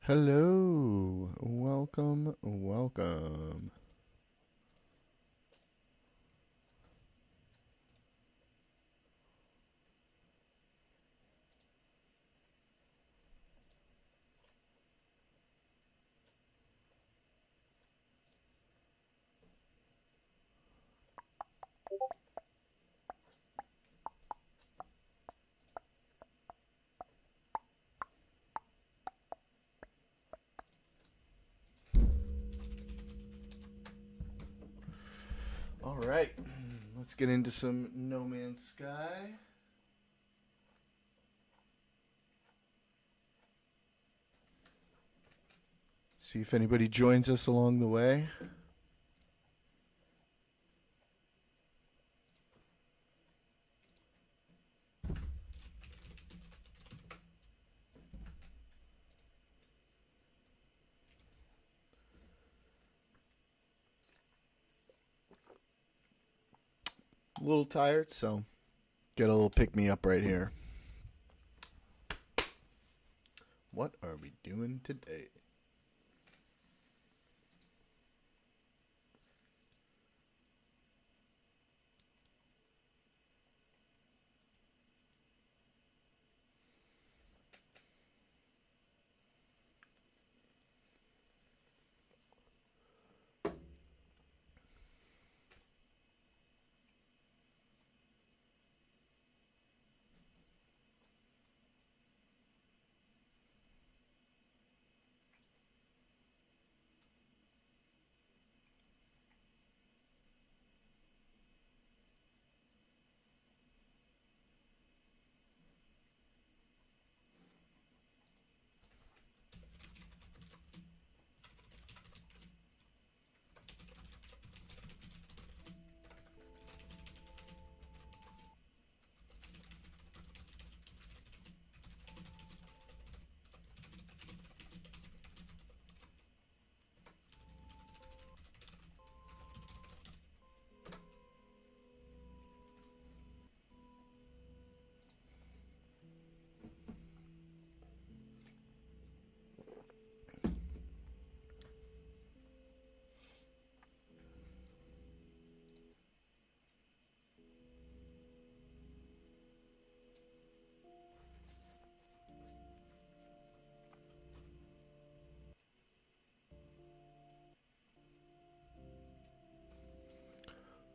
Hello, welcome, welcome. All right, let's get into some No Man's Sky. See if anybody joins us along the way. A little tired, so get a little pick me up right here. What are we doing today?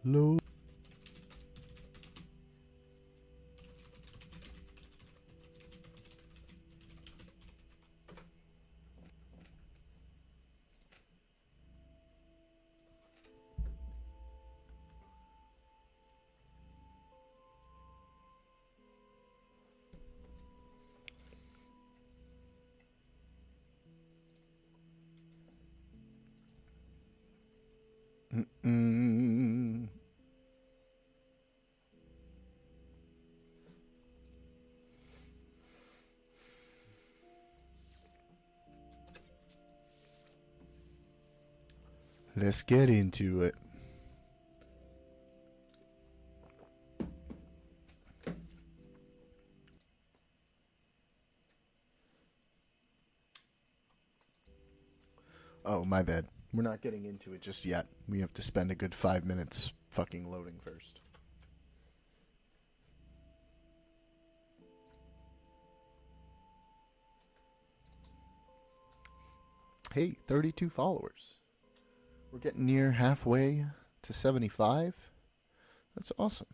Low. Mm-mm. Let's get into it. Oh, my bad. We're not getting into it just yet. We have to spend a good 5 minutes fucking loading first. Hey, 32 followers. We're getting near halfway to 75. That's awesome.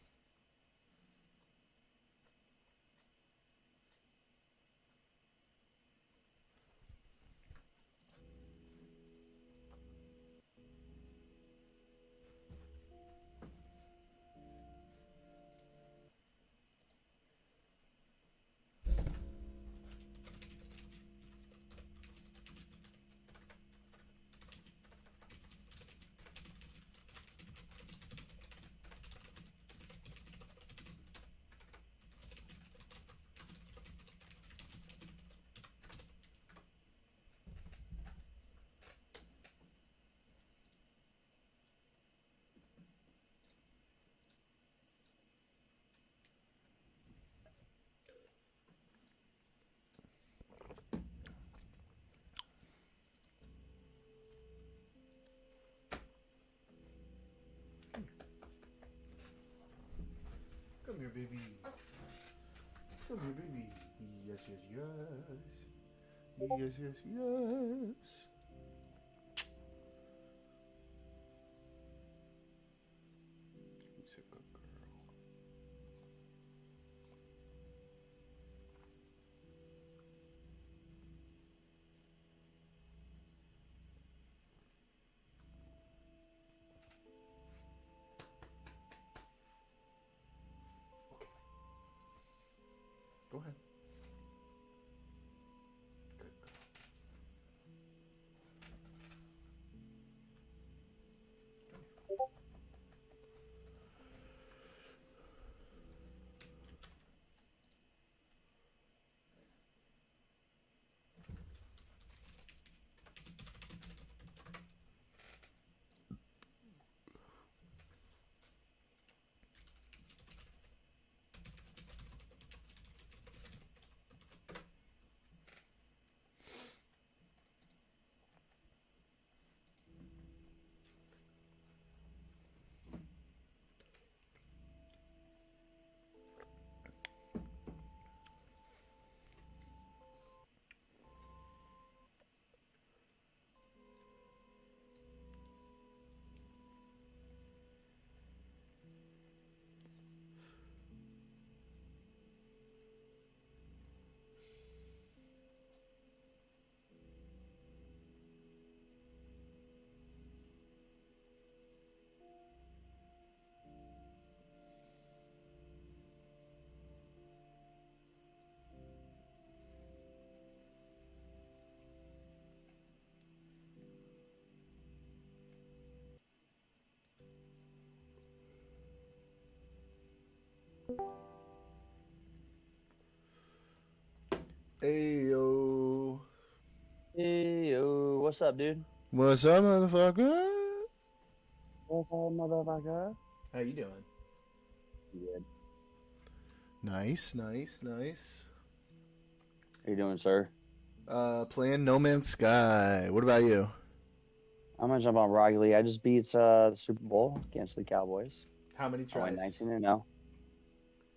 here, baby. Come here, baby. Yes, yes, yes. Yes, yes, yes. Who's a good girl? Okay. Go ahead. Good girl. Ayo. Hey, yo, what's up, dude? What's up, motherfucker? What's up, motherfucker? How you doing? Good. Nice, nice, nice. How you doing, sir? Playing No Man's Sky. What about you? I'm gonna jump on Rocket League. I just beat the Super Bowl against the Cowboys. How many I went tries? 19-0.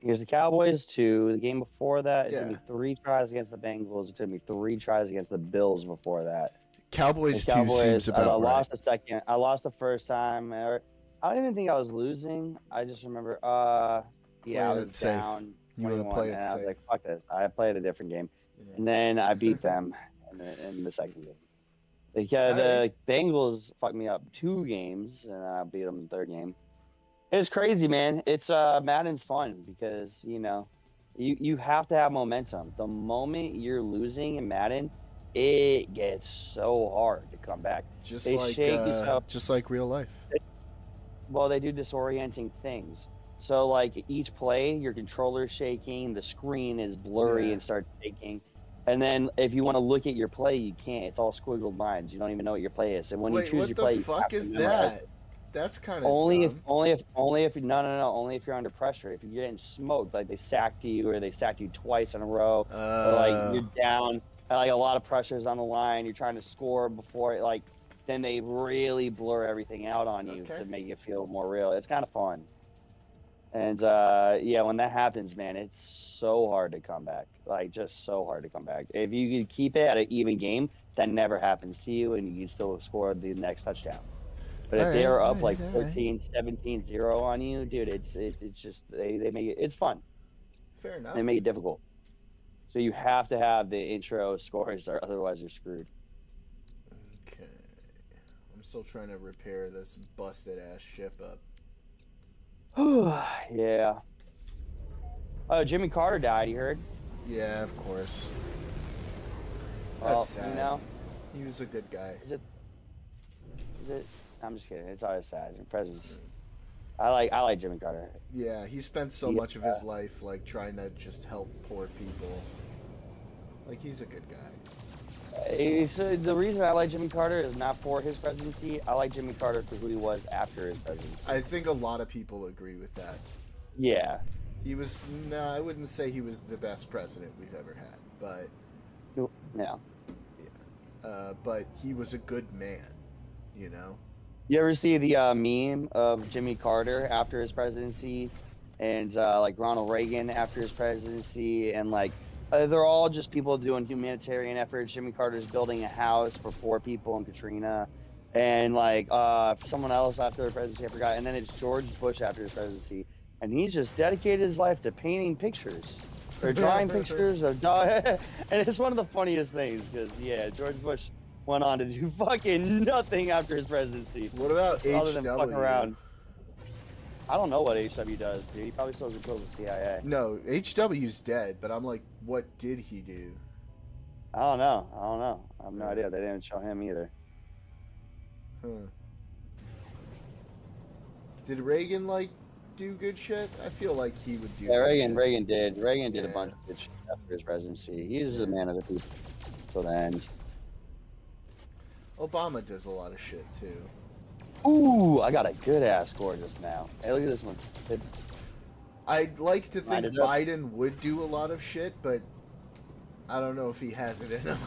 Here's the Cowboys 2. The game before that, it took me Yeah. 3 tries against the Bengals. It took me 3 tries against the Bills before that. Cowboys The 2 seems Cowboys, I about right. lost the second. I lost the first time. I don't even think I was losing. I just remember, I Playing was it safe. down You want to 21, play it and I was safe. like, fuck this. I played a different game. Yeah. And then I beat them in the second game. The Alright. Bengals fucked me up 2 games, and I beat them in the third game. It's crazy, man. It's Madden's fun because you have to have momentum. The moment you're losing in Madden, it gets so hard to come back. Just They like shake you so. just like real life. Well, they do disorienting things. So like each play, your controller's shaking, the screen is blurry Yeah. and starts shaking. And then if you want to look at your play, you can't. It's all squiggled lines. You don't even know what your play is. And when you Wait, choose what your the play, you fuck have to is memorize that? it. That's kind of Only dumb. if only if you're under pressure. If you're getting smoked, like they sacked you or they sacked you twice in a row, or like you're down, and like a lot of pressure's on the line, you're trying to score before it, like then they really blur everything out on you Okay. to make it feel more real. It's kind of fun. And yeah, when that happens, man, it's so hard to come back. Like just so hard to come back. If you could keep it at an even game, that never happens to you, and you can still score the next touchdown. But if they're up like 14, 17-0 on you, dude, it's just they make it, it's fun. Fair enough. They make it difficult. So you have to have the intro scores, or otherwise you're screwed. Okay. I'm still trying to repair this busted ass ship up. Yeah. Oh, Jimmy Carter died. You heard? Yeah, of course. Well, That's sad. you know, He was a good guy. is it? I'm just kidding. It's always sad. Presidents. I like Jimmy Carter. Yeah, he spent so much of his life like trying to just help poor people. Like he's a good guy. So the reason I like Jimmy Carter is not for his presidency. I like Jimmy Carter for who he was after his presidency. I think a lot of people agree with that. Yeah. He was I wouldn't say he was the best president we've ever had, but Yeah. but he was a good man, you know. You ever see the meme of Jimmy Carter after his presidency, and like Ronald Reagan after his presidency, and like they're all just people doing humanitarian efforts. Jimmy Carter's building a house for 4 people in Katrina, and like someone else after the presidency, I forgot. And then it's George Bush after his presidency, and he just dedicated his life to painting pictures or drawing pictures of and it's one of the funniest things because yeah, George Bush went on to do fucking nothing after his presidency. What about Other than HW? fucking around. I don't know what HW does, dude. He probably still controls the CIA. No, HW's dead, but I'm like, what did he do? I don't know. I have no idea. They didn't show him either. Huh. Did Reagan like do good shit? I feel like he would do. Yeah, good Reagan. shit. Reagan did. Reagan did a Yeah. bunch of good shit after his presidency. He was a man of the people till the end. Obama does a lot of shit too. Ooh, I got a good ass score just now. Hey, look at this one. I'd like to think Line it up. Biden would do a lot of shit, but I don't know if he has it in him.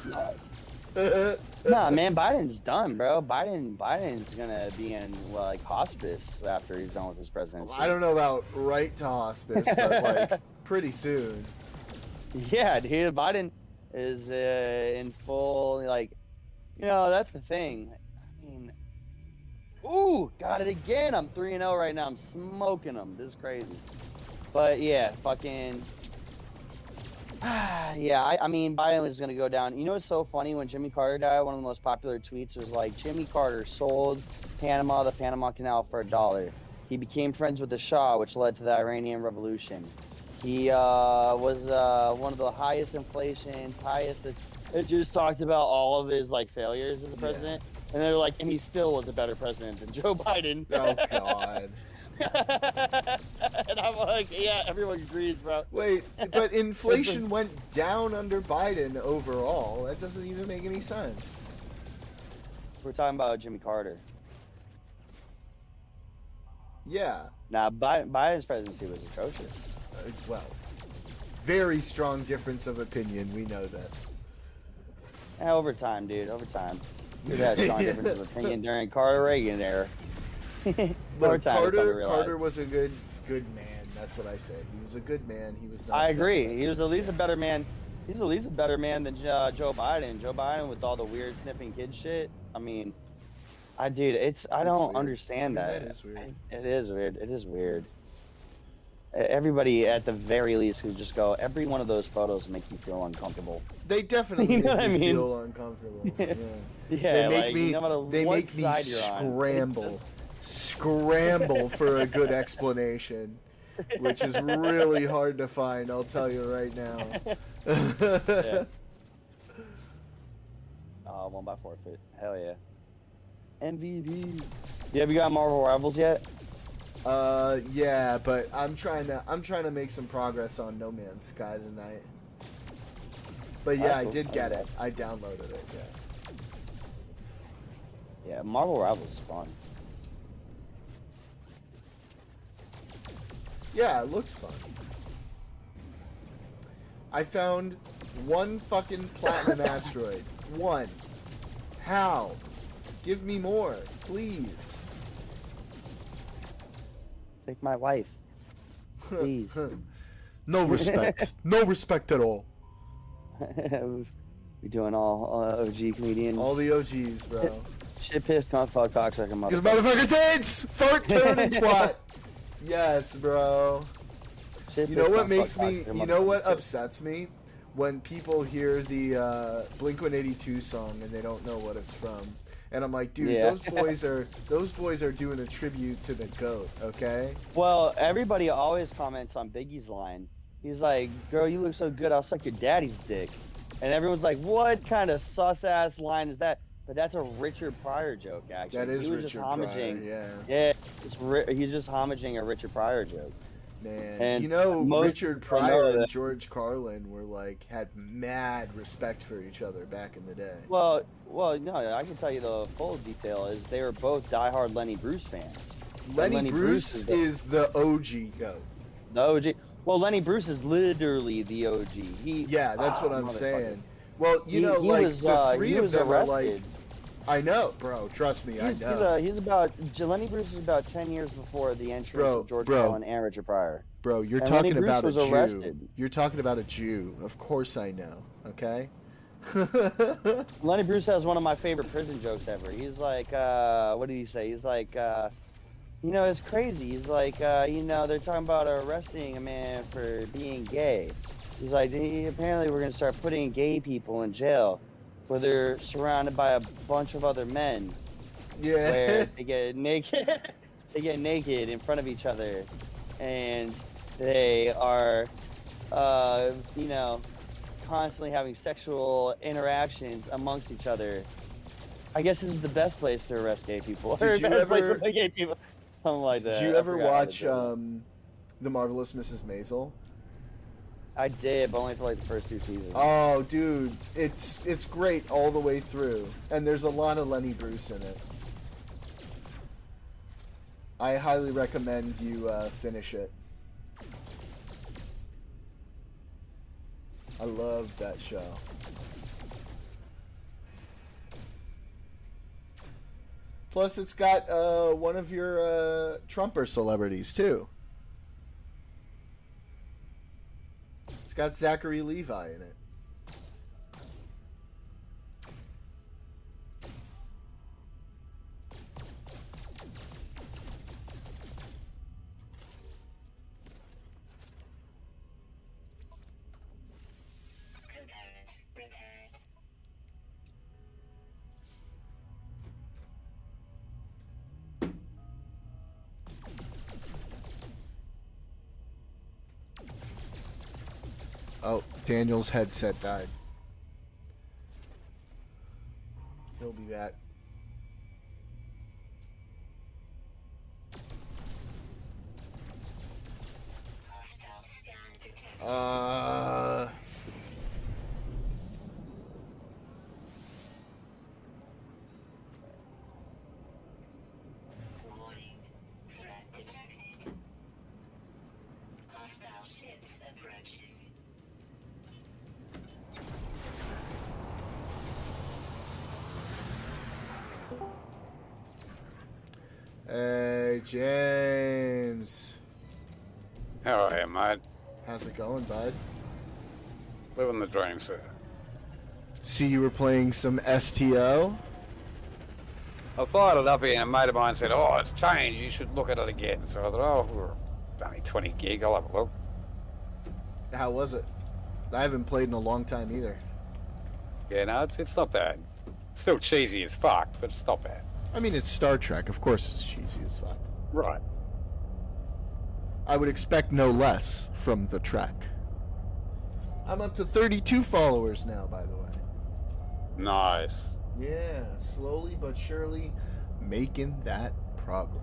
Nah, man, Biden's done, bro. Biden's gonna be in like hospice after he's done with his presidency. I don't know about right to hospice, but like pretty soon. Yeah, dude, Biden is in full like, you know, that's the thing. I mean, ooh, got it again. I'm 3-0 right now. I'm smoking them. This is crazy. But yeah, fucking. Yeah, I mean, Biden was going to go down. You know what's so funny? When Jimmy Carter died, one of the most popular tweets was like, Jimmy Carter sold the Panama Canal for $1. He became friends with the Shah, which led to the Iranian Revolution. He was one of the highest inflations, it just talked about all of his like failures as a president. And they're like, and he still was a better president than Joe Biden. Oh, God. And I'm like, yeah, everyone agrees, bro. Wait, but inflation went down under Biden overall. That doesn't even make any sense. We're talking about Jimmy Carter. Yeah. Now, Biden's presidency was atrocious. Well, very strong difference of opinion. We know that. Over time, dude. Over time. We had strong difference of opinion during Carter-Reagan era. Over Look, time, we come to realize. Carter was a good man. That's what I say. He was a good man. He was not. I the best agree. He president. was at least a better man. He's at least a better man than Joe Biden. Joe Biden with all the weird sniffing kid shit. I mean, I don't weird. understand I that. mean, that is weird. It is weird. It is weird. Everybody, at the very least, could just go. Every one of those photos make you feel uncomfortable. They definitely You know make what I me mean? feel uncomfortable. Yeah. Yeah, They make like, me. no matter They what make me side you're on, scramble, scramble for a good explanation, which is really hard to find. I'll tell you right now. Yeah. One by forfeit. Hell yeah. MVP. You have you got Marvel Rivals yet? Yeah, but I'm trying to make some progress on No Man's Sky tonight. But yeah, I did get it. I downloaded it. Yeah. Yeah, Marvel Rivals is fun. Yeah, it looks fun. I found one fucking platinum asteroid. One. How? Give me more, please. Take my wife. Please. No respect. No respect at all. We doing all OG comedians. All the OGs, bro. Shit pissed, cunt, fuck, cocksucker, Because motherfucker. motherfucker tits! Fart, turn, and twat! Yes, bro. Shit You know pissed, what cunt, makes fuck, me, cocksucker, you know what motherfucker. upsets me? When people hear the Blink-182 song and they don't know what it's from. And I'm like, dude, Yeah. those boys are doing a tribute to the GOAT, okay? Well, everybody always comments on Biggie's line. He's like, girl, you look so good, I'll suck your daddy's dick. And everyone's like, what kind of sus-ass line is that? But that's a Richard Pryor joke, actually. That is he was Richard just Pryor, homaging. yeah. Yeah, he's just homaging a Richard Pryor joke. Man, And you know, most Richard people know Pryor and that- George Carlin were like, had mad respect for each other back in the day. Well, no, I can tell you the full detail is they were both diehard Lenny Bruce fans. Lenny Bruce is the OG GOAT. The OG. Well, Lenny Bruce is literally the OG. Yeah, that's what I'm motherfucker. saying. Well, you know, he like, was, the he three of was them are like, arrested. I know, bro. Trust me, I know. Lenny Bruce is about 10 years before the entrance Bro, of George bro. Hill and Aaron Richard Pryor. Bro, you're And Lenny talking Bruce about a was Jew. arrested. You're talking about a Jew. Of course I know. Okay. Lenny Bruce has one of my favorite prison jokes ever. He's like, what did he say? He's like, you know, it's crazy. He's like, you know, they're talking about arresting a man for being gay. He's like, apparently we're going to start putting gay people in jail where they're surrounded by a bunch of other men. Yeah. Where they get naked. They get naked in front of each other. And they are, you know, constantly having sexual interactions amongst each other. I guess this is the best place to arrest gay people. Did you Best place ever- to put gay people. Something like that. Did you I ever forgot how to watch do it. The Marvelous Mrs. Maisel? I did, but only for like the first 2 seasons. Oh, dude, it's great all the way through, and there's a lot of Lenny Bruce in it. I highly recommend you finish it. I love that show. Plus, it's got one of your Trumper celebrities too. It's got Zachary Levi in it. Component repaired. Oh, Daniel's headset died. He'll be back. Hostile scan detected. Warning. Threat detected. Hostile ships approaching. Hey, James. How are you, mate? How's it going, bud? Living the dream, sir. See, you were playing some STO? I fired it up here and a mate of mine said, oh, it's changed, you should look at it again. So I thought, oh, it's only 20 gig, I'll have a look. How was it? I haven't played in a long time either. Yeah, no, it's not bad. Still cheesy as fuck, but it's not bad. I mean, it's Star Trek. Of course it's cheesy as fuck. Right. I would expect no less from the Trek. I'm up to 32 followers now, by the way. Nice. Yeah, slowly but surely making that progress.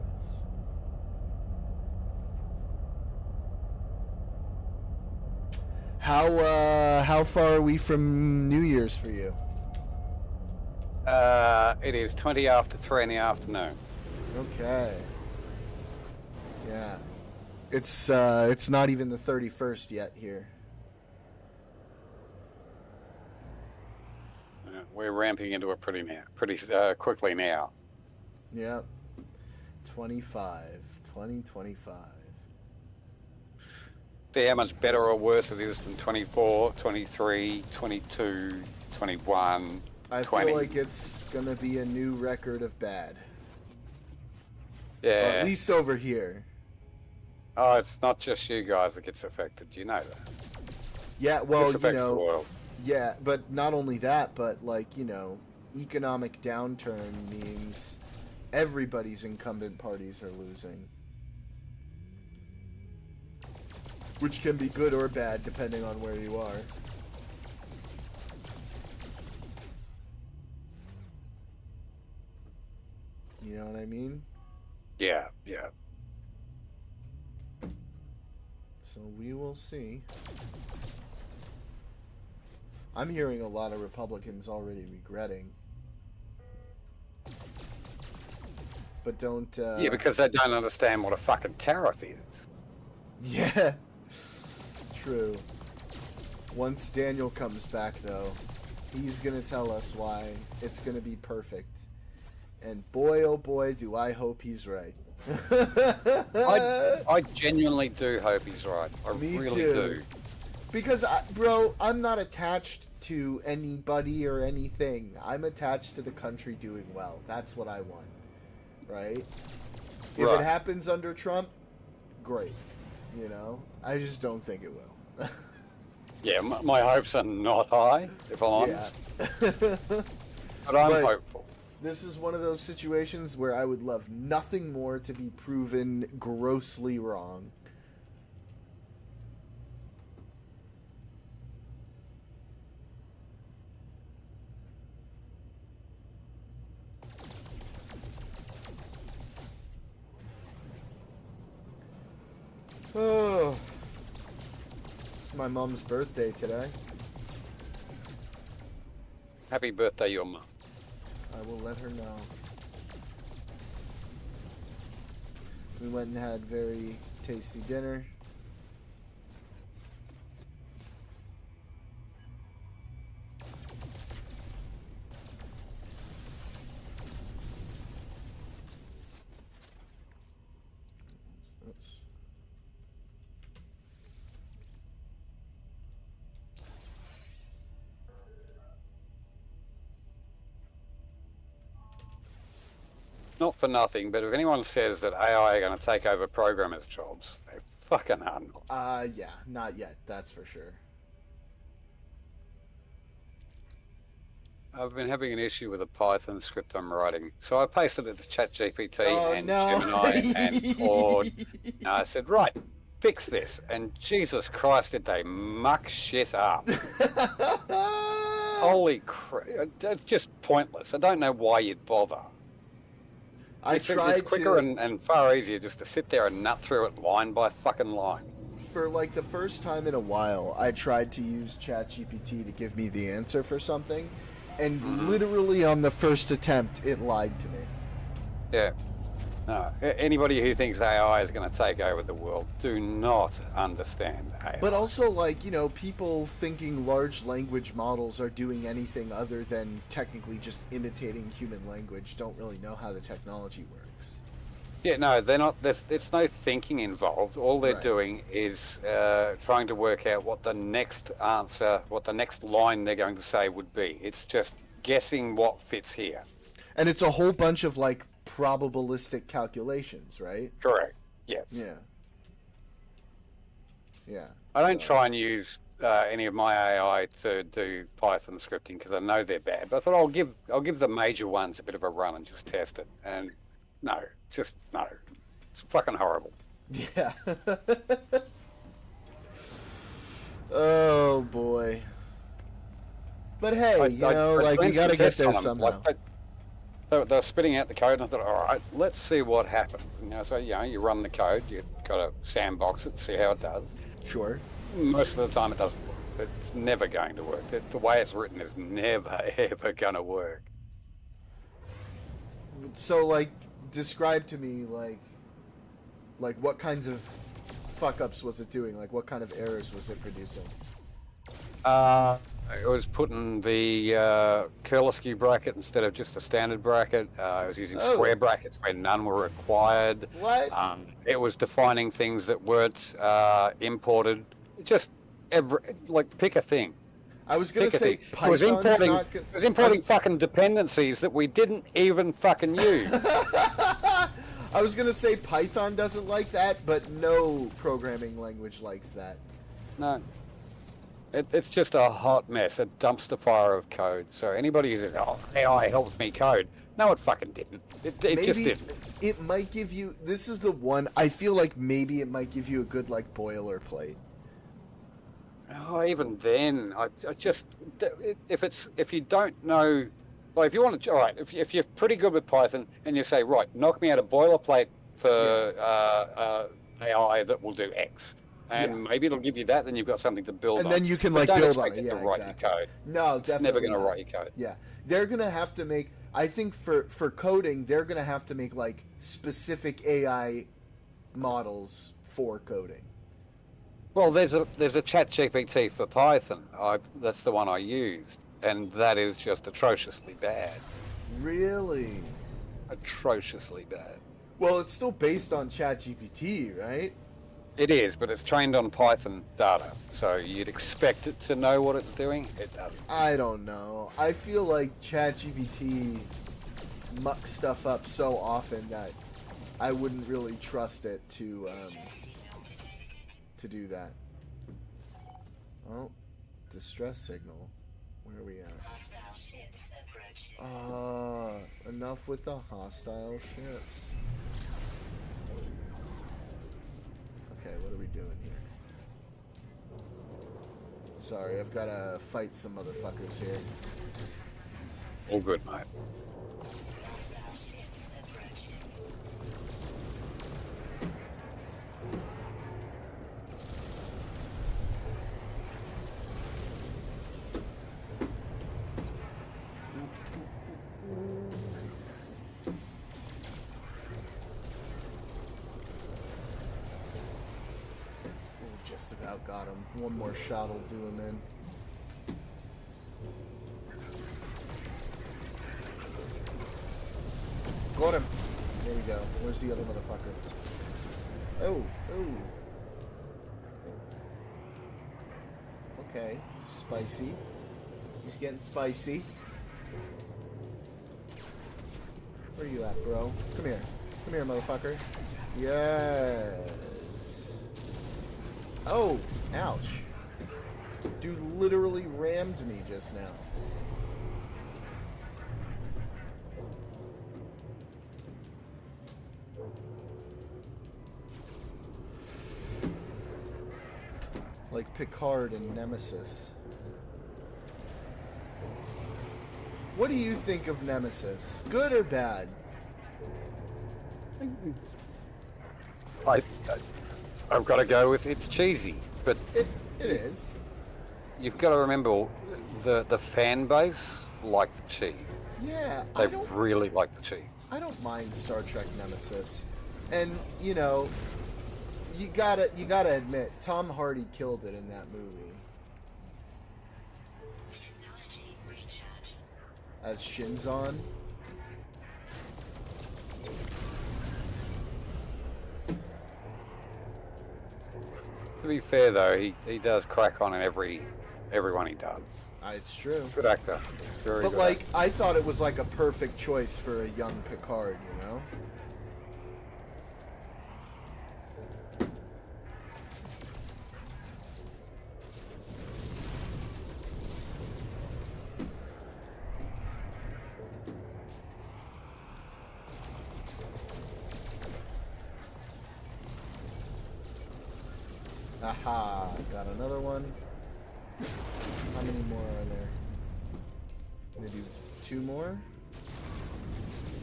How far are we from New Year's for you? It is 20 after 3 in the afternoon. Okay. Yeah. It's not even the 31st yet here. We're ramping into it pretty quickly now. Yep. 2025. See how much better or worse it is than 24, 23, 22, 21, I 20. feel like it's gonna be a new record of bad. Or Yeah. at least over here. Oh, it's not just you guys that gets affected. You know that. Yeah, well, This you affects the know, world. yeah, but not only that, but like, you know, economic downturn means everybody's incumbent parties are losing. Which can be good or bad depending on where you are. You know what I mean? Yeah, yeah. So we will see. I'm hearing a lot of Republicans already regretting. But don't... Yeah, because they don't understand what a fucking tariff is. Yeah. True. Once Daniel comes back, though, he's gonna tell us why it's gonna be perfect. And boy, oh boy, do I hope he's right. I genuinely do hope he's right. I Me really too. do. Because, bro, I'm not attached to anybody or anything. I'm attached to the country doing well. That's what I want. Right? If Right. it happens under Trump, great. You know? I just don't think it will. Yeah, my hopes are not high, if I'm honest. Yeah. But I'm But- hopeful. This is one of those situations where I would love nothing more to be proven grossly wrong. Oh, it's my mom's birthday today. Happy birthday, your mum. I will let her know. We went and had very tasty dinner. Oops. Not for nothing, but if anyone says that AI are going to take over programmers' jobs, they fucking are not. Yeah, not yet, that's for sure. I've been having an issue with a Python script I'm writing. So I pasted it to ChatGPT Oh, and no. Gemini and Claude. And I said, right, fix this. And Jesus Christ, did they muck shit up. Holy crap. It's just pointless. I don't know why you'd bother. It's quicker and far easier just to sit there and nut through it line by fucking line. For like the first time in a while, I tried to use ChatGPT to give me the answer for something, and literally on the first attempt, it lied to me. Yeah. No. Anybody who thinks AI is going to take over the world do not understand AI. But also, like, you know, people thinking large language models are doing anything other than technically just imitating human language don't really know how the technology works. Yeah, no, they're not. It's no thinking involved. All they're Right. doing is trying to work out what the next answer, what the next line they're going to say would be. It's just guessing what fits here. And it's a whole bunch of, like, probabilistic calculations, right? Correct. Yes. Yeah. Yeah. I don't so- try and use any of my AI to do Python scripting because I know they're bad. But I thought I'll give the major ones a bit of a run and just test it. And no, just no. It's fucking horrible. Yeah. Oh boy. But hey, I you know, like we ran some gotta get tests there on 'em. somehow. Like, they're spitting out the code, and I thought, all right, let's see what happens. And, you know, so you run the code, you've got to sandbox it, see how it does. Sure. Most of the time, it doesn't work. It's never going to work. The way it's written is never ever going to work. So like, describe to me like what kinds of fuck ups was it doing? Like what kind of errors was it producing? It was putting the curl-askew bracket instead of just a standard bracket. It was using Oh. square brackets where none were required. What? It was defining things that weren't imported. Just pick a thing. I was gonna Pick a say thing. It was Python's importing. not good. It was importing fucking dependencies that we didn't even fucking use. I was gonna say Python doesn't like that, but no programming language likes that. No. It's just a hot mess, a dumpster fire of code. So anybody who says, oh, AI helps me code, no, it fucking didn't. It just didn't. It might give you. This is the one. I feel like maybe it might give you a good like boilerplate. Oh, even then, I just if you don't know, like if you want to, all right, if you're pretty good with Python and you say, right, knock me out a boilerplate for AI that will do X. And maybe it'll give you that, then you've got something to build on. And then you can But like don't build on expect it. to Yeah, write exactly. your code. No, It's definitely never going to not. write your code. Yeah, they're gonna have to make. I think for coding, they're gonna have to make like specific AI models for coding. Well, there's a ChatGPT for Python. That's the one I used, and that is just atrociously bad. Really? atrociously bad. Well, it's still based on ChatGPT, right? It is, but it's trained on Python data, so you'd expect it to know what it's doing. It doesn't. I don't know. I feel like ChatGPT mucks stuff up so often that I wouldn't really trust it to do that. Oh, distress signal. Where are we at? Hostile ships approaching. Enough with the hostile ships. Okay, what are we doing here? Sorry, I've got to fight some motherfuckers here. All good, mate. Hostile ships approaching. Just about got him. One more shot will do him in. Got him. There you go. Where's the other motherfucker? Oh, oh. Okay, spicy. He's getting spicy. Where you at, bro? Come here. Come here, motherfucker. Yes. Oh, ouch. Dude literally rammed me just now. Like Picard and Nemesis. What do you think of Nemesis? Good or bad? I've got to go with it's cheesy, but It is. you've got to remember the fan base like the cheese. Yeah, They really like the cheese. I don't mind Star Trek Nemesis. And, you know, you gotta admit, Tom Hardy killed it in that movie. Technology recharge. As Shinzon. To be fair though, he does crack on in everyone he does. It's true. Good actor. Very But, good like, actor. I thought it was like a perfect choice for a young Picard, you know? Aha, got another one. How many more are there? Maybe 2 more?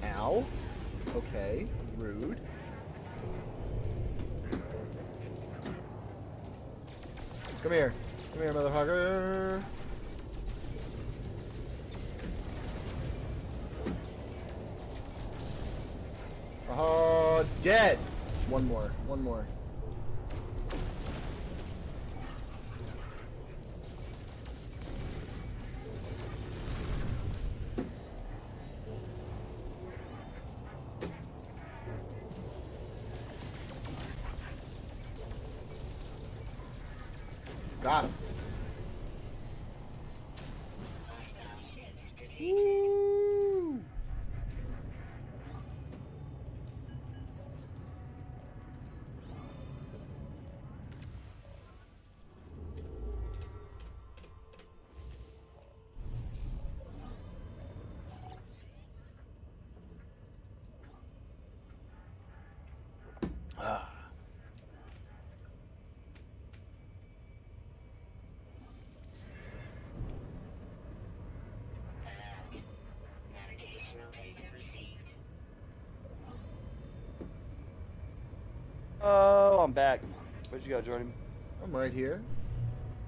Ow. Okay, rude. Come here. Come here, motherfucker. Oh, dead. One more. One more. Got him. Hostile ships defeated. Woo! Ah. Alert. Navigational data received. Oh, I'm back. Where'd you go, Jordan? I'm right here.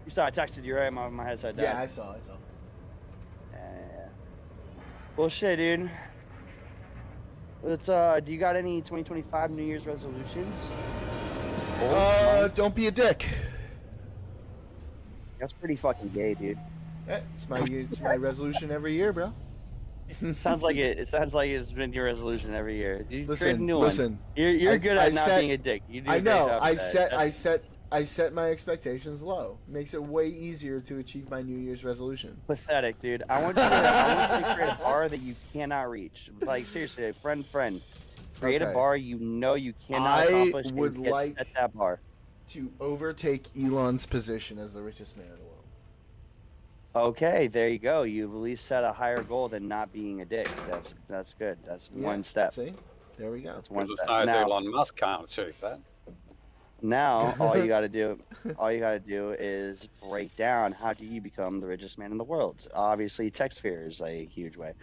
You saw I texted you, right? My headset died. Yeah, I saw. Yeah. Well, shit, dude. Let's. Do you got any 2025 New Year's resolutions? Don't be a dick. That's pretty fucking gay, dude. It's my resolution every year, bro. Sounds like it. It sounds like it's been your resolution every year. You create a Listen, new listen. one. You're I- good I at not set- being a dick. You do a I great know. job I at that. set. I set my expectations low. Makes it way easier to achieve my New Year's resolution. Pathetic, dude. I want you to create a bar that you cannot reach. Like seriously, friend. Create a Okay. bar you know you cannot I accomplish. and would get like- set that bar. To overtake Elon's position as the richest man in the world. Okay, there you go. You've at least set a higher goal than not being a dick. That's good. That's Yeah, one step. See, there we go. That's one Just step. knows Now, Elon Musk can't achieve that. now all you gotta do is break down how do you become the richest man in the world. Obviously, TechSphere is a huge way.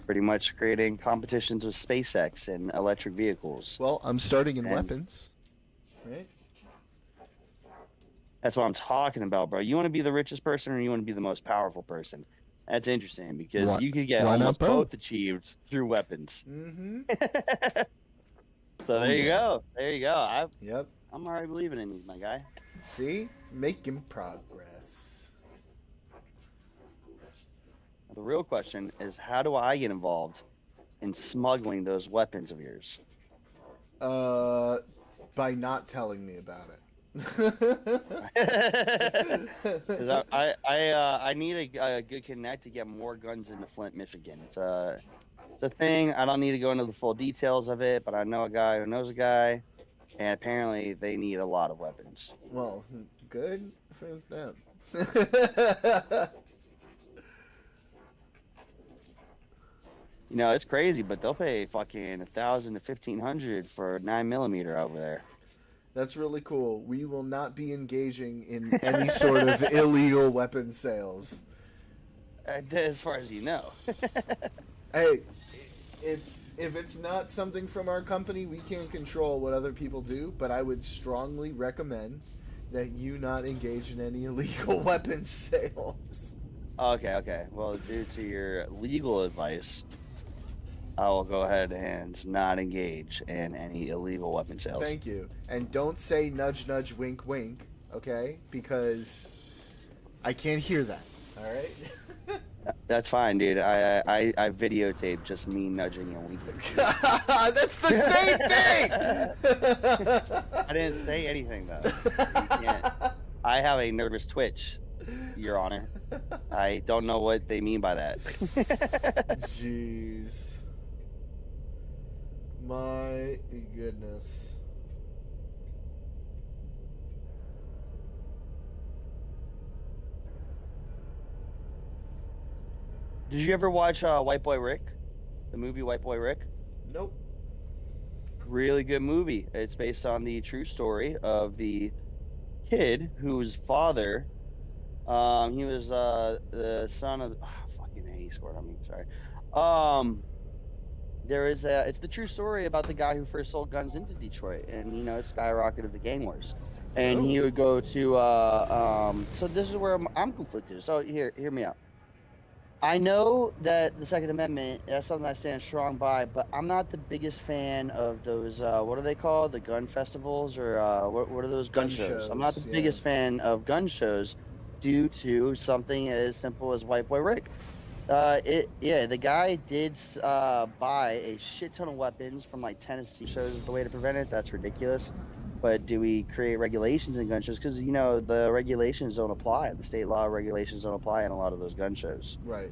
Pretty much creating competitions with SpaceX and electric vehicles. Well, I'm starting in And- weapons, right? That's what I'm talking about, bro. You want to be the richest person or you want to be the most powerful person? That's interesting because Why- you could get why not almost both? both achieved through weapons. Mm-hmm. So there you yeah. go. There you go. Yep. I'm already believing in you, my guy. See, making progress. The real question is, how do I get involved in smuggling those weapons of yours? By not telling me about it. 'Cause I need a good connect to get more guns into Flint, Michigan. It's a thing. I don't need to go into the full details of it, but I know a guy who knows a guy, and apparently they need a lot of weapons. Well, good for them. You know, it's crazy, but they'll pay fucking 1,000 to 1,500 for 9mm over there. That's really cool. We will not be engaging in any sort of illegal weapon sales. As far as you know. Hey, if it's not something from our company, we can't control what other people do, but I would strongly recommend that you not engage in any illegal weapon sales. Okay. Well, due to your legal advice, I will go ahead and not engage in any illegal weapon sales. Thank you. And don't say nudge, nudge, wink, wink, okay? Because I can't hear that, alright? That's fine, dude. I videotaped just me nudging and winking. That's the same thing! I didn't say anything though. You can't. I have a nervous twitch, Your Honor. I don't know what they mean by that. Jeez. My goodness. Did you ever watch White Boy Rick? The movie White Boy Rick? Nope. Really good movie. It's based on the true story of the kid whose father, he was the son of. Fucking A, he scored on me. Sorry. There is it's the true story about the guy who first sold guns into Detroit, and you know, it skyrocketed the gang wars. And he would go to so this is where I'm conflicted. So hear me out. I know that the Second Amendment, that's something I stand strong by, but I'm not the biggest fan of those, what are they called? The gun festivals, or what are those gun shows? I'm not the shows, biggest fan of gun shows due to something as simple as White Boy Rick. The guy did buy a shit ton of weapons from like Tennessee shows. The way to prevent it, that's ridiculous. But do we create regulations in gun shows? Because you know the regulations don't apply. The state law regulations don't apply in a lot of those gun shows. Right.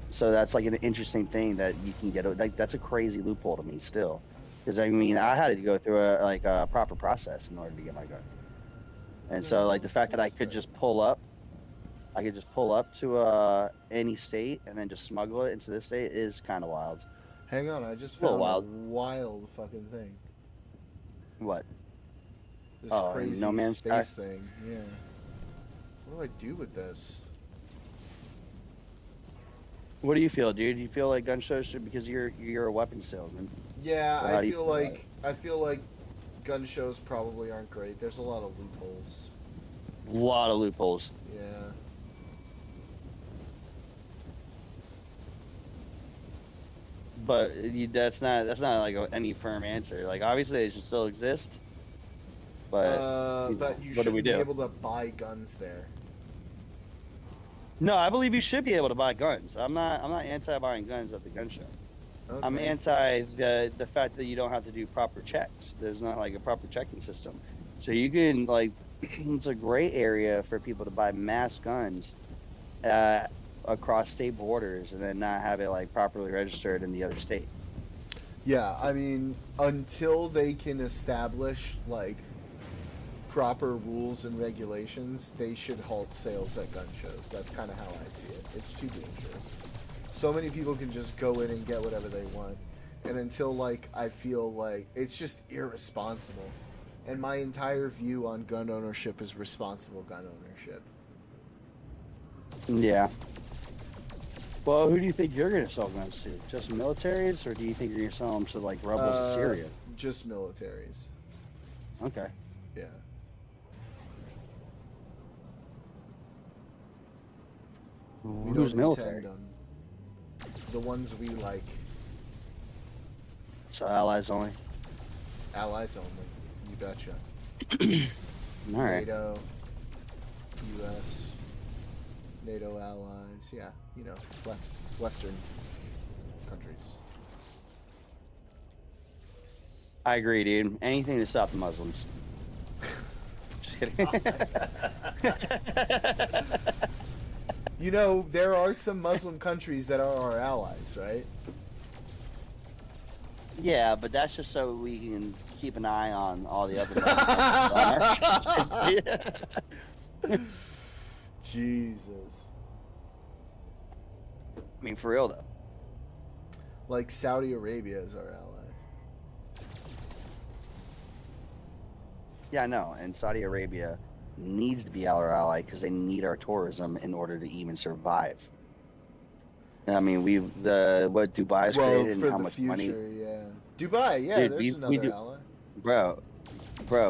So that's like an interesting thing that you can get. Like that's a crazy loophole to me still, because I mean I had to go through a proper process in order to get my gun. And so like the fact that I could just pull up to any state and then just smuggle it into this state is kind of wild. Hang on, I just A little found a wild fucking thing. What? This Oh, crazy No Man's Sky? space thing. Yeah. What do I do with this? What do you feel, dude? Do you feel like gun shows should, because you're a weapons salesman? Yeah, Or how I do you feel feel about like gun shows probably aren't great. There's a lot of loopholes. A lot of loopholes. Yeah. But that's not like any firm answer. Like obviously they should still exist. But But you what do we should be do? able to buy guns there. No, I believe you should be able to buy guns. I'm not anti buying guns at the gun show. I'm Okay. anti the fact that you don't have to do proper checks. There's not like a proper checking system. So you can like it's a gray area for people to buy mass guns uh across state borders and then not have it like properly registered in the other state. Yeah, I mean, until they can establish like proper rules and regulations, they should halt sales at gun shows. That's kind of how I see it. It's too dangerous. So many people can just go in and get whatever they want, and until like I feel like it's just irresponsible. And my entire view on gun ownership is responsible gun ownership. Yeah. Well, who do you think you're gonna sell guns to? Just militaries, or do you think you're gonna sell them to like rebels of Syria? Just militaries. Okay. Yeah. We Who's don't military? intend on the ones we like. So allies only. Allies only. You betcha. All right. NATO, U.S., NATO allies. Yeah, you know, Western countries. I agree, dude. Anything to stop the Muslims. Just kidding. You know, there are some Muslim countries that are our allies, right? Yeah, but that's just so we can keep an eye on all the other Muslims. Jesus. I mean, for real though. Like Saudi Arabia is our ally. Yeah, I know. And Saudi Arabia needs to be our ally because they need our tourism in order to even survive. I mean, what Dubai's created and for how the much future, money, yeah. Dubai, yeah, Dude, there's we another do- ally. bro.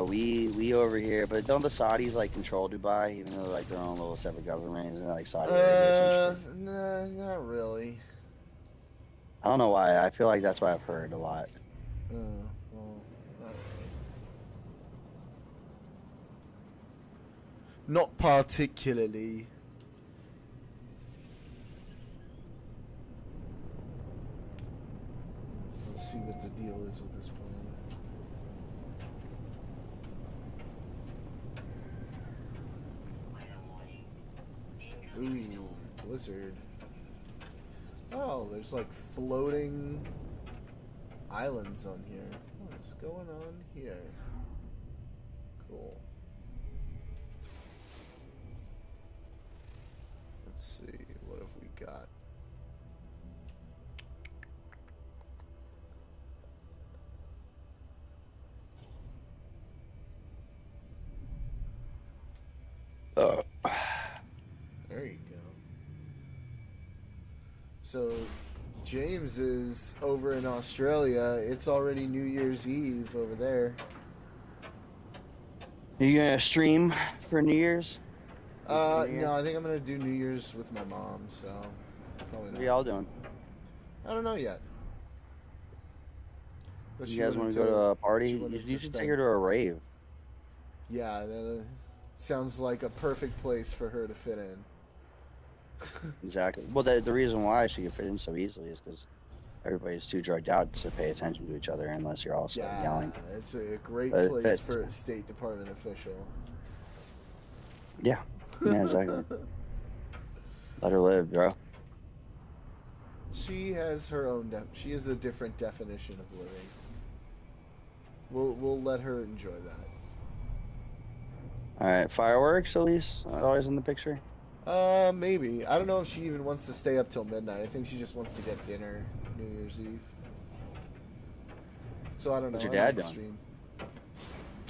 We over here, but don't the Saudis like control Dubai, even though like their own little separate government, isn't it like Saudi Arabia? Essentially? Nah, not really. I don't know why. I feel like that's what I've heard a lot. Well, not really. Not particularly. Let's see what the deal is with this plan. Weather warning. Incoming storm. Ooh, blizzard. Oh, there's like floating islands on here. What's going on here? Cool. Let's see, what have we got? There you go. So, James is over in Australia. It's already New Year's Eve over there. Are you gonna stream for New Year's? No, I think I'm gonna do New Year's with my mom, so probably What not. are y'all doing? I don't know yet. But You she guys want wanted to go to a party? she You, wanted you to should spend- take her to a rave. Yeah, that sounds like a perfect place for her to fit in. Exactly. Well, the reason why she could fit in so easily is because everybody's too drugged out to pay attention to each other unless you're also Yeah, yelling. it's a great But it place fits. for a State Department official. Yeah. Yeah, exactly. Let her live, bro. She has her own. She has a different definition of living. We'll let her enjoy that. All right, fireworks at least always in the picture. Maybe. I don't know if she even wants to stay up till midnight. I think she just wants to get dinner New Year's Eve. So I don't know. What's your I dad might doing? stream.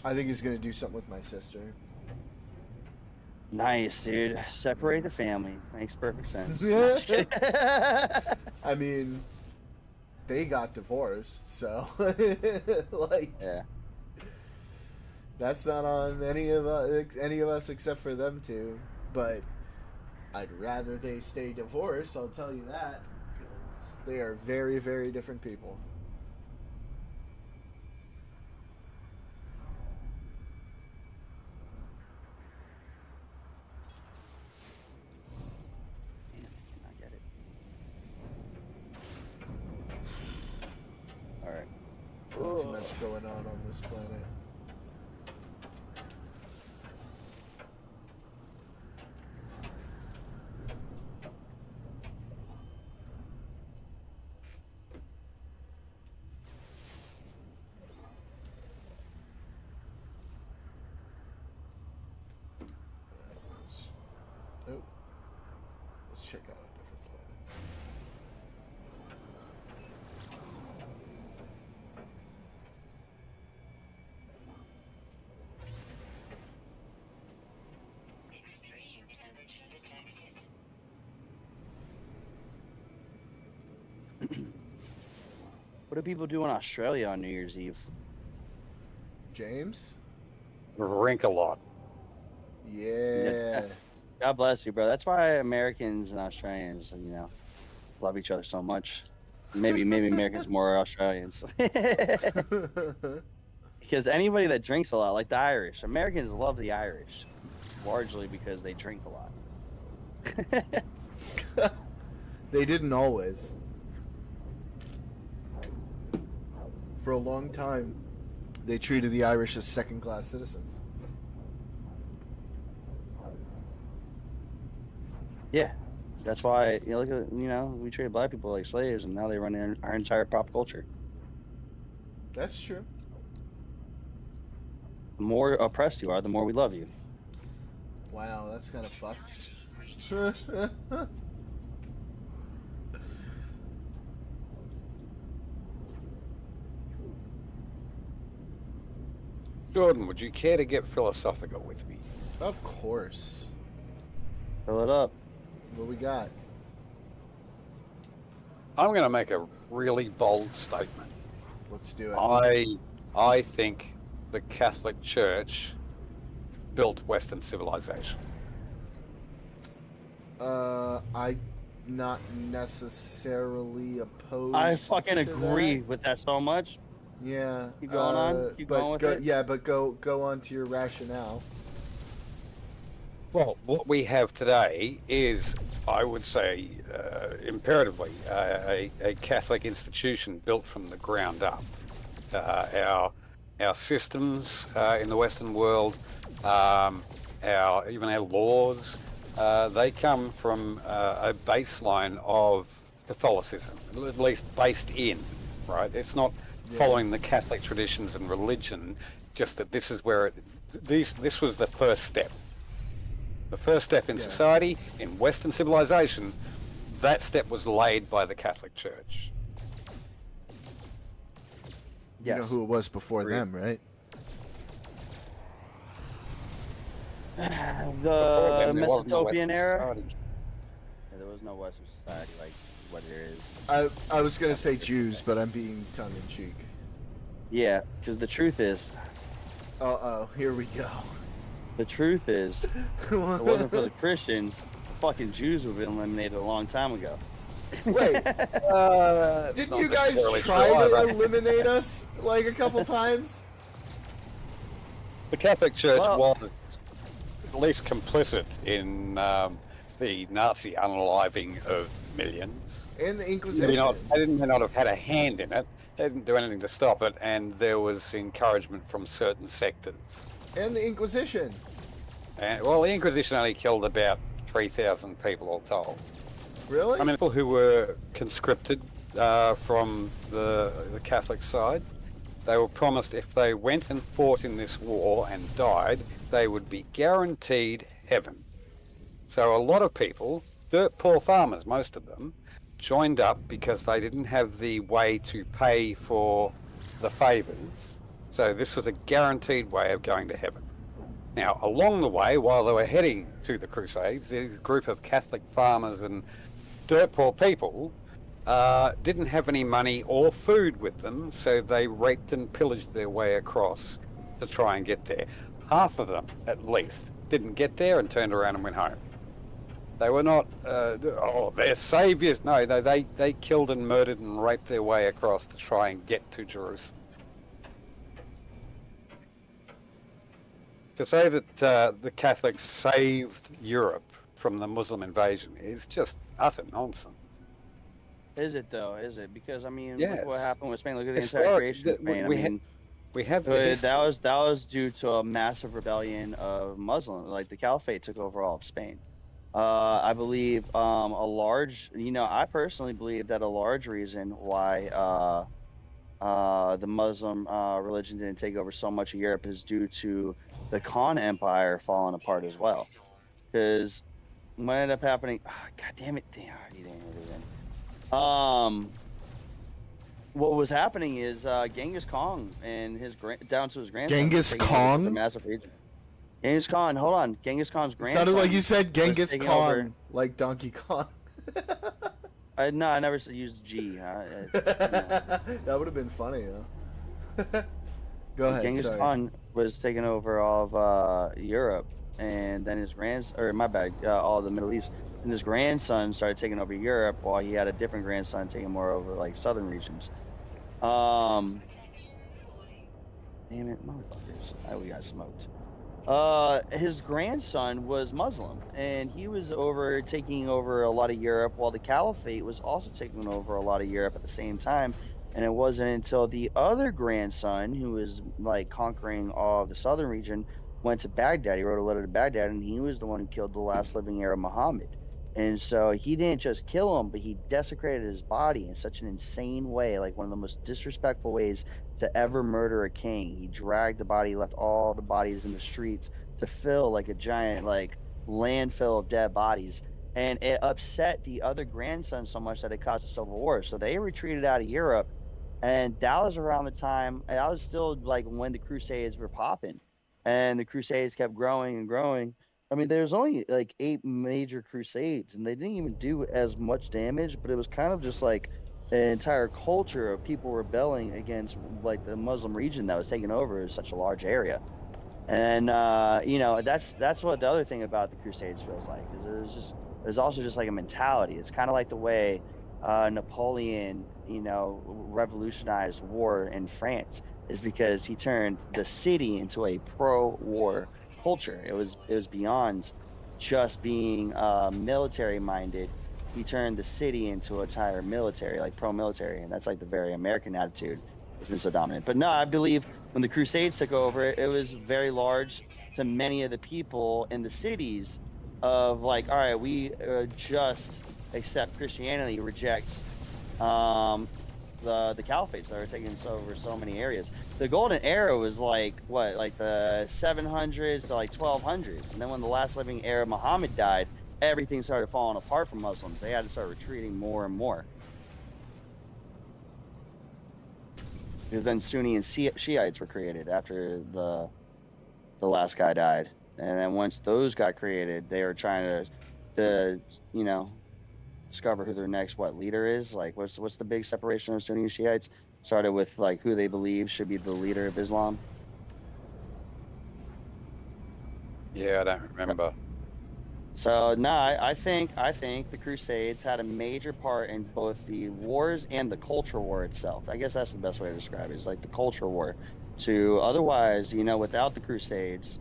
I think he's gonna do something with my sister. Nice, dude. Separate the family. Makes perfect sense. I mean, they got divorced, so like Yeah. that's not on any of us except for them two. But I'd rather they stay divorced. I'll tell you that, 'cause they are very, very different people. too much going on this planet. Oh, let's check out a different planet. Extreme temperature detected. What do people do in Australia on New Year's Eve? James? Drink a lot. Yeah. God bless you, bro. That's why Americans and Australians, love each other so much. Maybe Americans more Australians. Because anybody that drinks a lot, like the Irish, Americans love the Irish, largely because they drink a lot. They didn't always. For a long time, they treated the Irish as second-class citizens. Yeah, that's why look at we treated black people like slaves, and now they run our entire pop culture. That's true. The more oppressed you are, the more we love you. Wow, that's kind of fucked. Jordan, would you care to get philosophical with me? Of course. Fill it up. What we got? I'm going to make a really bold statement. Let's do it. I think the Catholic Church built Western civilization. I'm not necessarily opposed. I fucking to agree that. with that so much. Yeah. Keep going on. Keep going with it. Yeah, but go on to your rationale. Well, what we have today is, I would say, imperatively, a Catholic institution built from the ground up. Our systems in the Western world, even our laws, they come from a baseline of Catholicism, at least based in, right? It's not following the Catholic traditions and religion, just that this is where this was the first step. The first step in society, in Western civilization, that step was laid by the Catholic Church. You know who it was before them, right? The Before them, there wasn't no Mesopotamian Western era. society. Yeah, there was no Western society like what there is. I was gonna say Jews, but I'm being tongue in cheek. Yeah, because the truth is, Here we go. the truth is, if it wasn't for the Christians, fucking Jews would have been eliminated a long time ago. Wait, It's didn't not you guys necessarily try true to either. eliminate us like a couple times? The Catholic Church Well- was at least complicit in the Nazi unaliving of millions. And the They Inquisition. may not have had a hand in it. They didn't do anything to stop it, and there was encouragement from certain sectors. And the Inquisition. And, well, the Inquisition only killed about 3,000 people all told. Really? I mean, people who were conscripted from the Catholic side, they were promised if they went and fought in this war and died, they would be guaranteed heaven. So a lot of people, dirt poor farmers, most of them, joined up because they didn't have the way to pay for the favours. So this was a guaranteed way of going to heaven. Now, along the way, while they were heading to the Crusades, a group of Catholic farmers and dirt poor people didn't have any money or food with them, so they raped and pillaged their way across to try and get there. Half of them, at least, didn't get there and turned around and went home. They were not, they're saviors. No, they killed and murdered and raped their way across to try and get to Jerusalem. To say that the Catholics saved Europe from the Muslim invasion is just utter nonsense. Is it though? Is it? Because I mean, look Yes. what happened with Spain. Look at the entire Historic- creation of the- Spain. I we ha- mean, We have the history. that was due to a massive rebellion of Muslim, like the Caliphate took over all of Spain. I believe a large, I personally believe that a large reason why the Muslim religion didn't take over so much of Europe is due to the Khan Empire falling apart as well. Because what ended up happening, God damn it, he didn't hit it in. What was happening is Genghis Khan and down to his grandson. Genghis taking over the Khan? massive region. Genghis Khan, hold on. Genghis Khan's It grandson. sounded like you said Genghis taking Khan, over. like Donkey Kong. No, I never used G. That would have been funny, though. Go ahead. Genghis sorry. Khan was taking over all of Europe, and then all of the Middle East. And his grandson started taking over Europe, while he had a different grandson taking more over like southern regions. Damn it, motherfuckers! We got smoked. His grandson was Muslim, and he was taking over a lot of Europe, while the Caliphate was also taking over a lot of Europe at the same time. And it wasn't until the other grandson, who was like conquering all of the southern region, went to Baghdad. He wrote a letter to Baghdad, and he was the one who killed the last living heir of Muhammad. And so he didn't just kill him, but he desecrated his body in such an insane way, like one of the most disrespectful ways to ever murder a king. He dragged the body, left all the bodies in the streets to fill like a giant like landfill of dead bodies. And it upset the other grandson so much that it caused a civil war. So they retreated out of Europe. And that was around the time, and I was still like when the Crusades were popping. And the Crusades kept growing and growing. I mean, there's only like 8 major crusades, and they didn't even do as much damage, but it was kind of just like an entire culture of people rebelling against like the Muslim region that was taken over in such a large area. And that's what the other thing about the Crusades feels like. Is there's also just like a mentality. It's kind of like the way Napoleon, revolutionized war in France, is because he turned the city into a pro-war culture. It was beyond just being military minded. He turned the city into a entire military, like pro-military, and that's like the very American attitude has been so dominant. But no, I believe when the Crusades took over, it was very large to many of the people in the cities of like, all right, we just accept Christianity, reject the caliphates that were taking over so many areas. The golden era was like the 700s to like 1200s, and then when the last living heir of Muhammad died, everything started falling apart for Muslims. They had to start retreating more and more, because then Sunni and Shiites were created after the last guy died. And then once those got created, they were trying to discover who their next leader is. Like what's the big separation of Sunni and Shiites? Started with like who they believe should be the leader of Islam. Yeah, I don't remember. So no, I think the Crusades had a major part in both the wars and the culture war itself. I guess that's the best way to describe it. Is like the culture war. Otherwise, without the Crusades,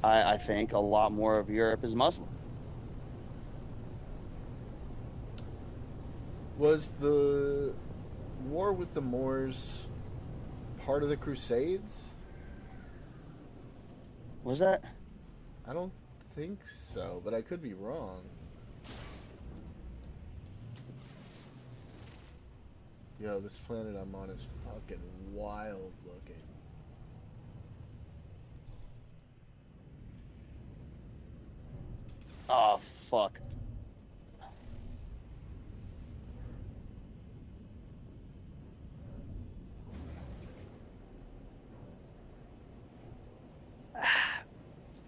I think a lot more of Europe is Muslim. Was the war with the Moors part of the Crusades? Was that? I don't think so, but I could be wrong. Yo, this planet I'm on is fucking wild looking. Oh fuck.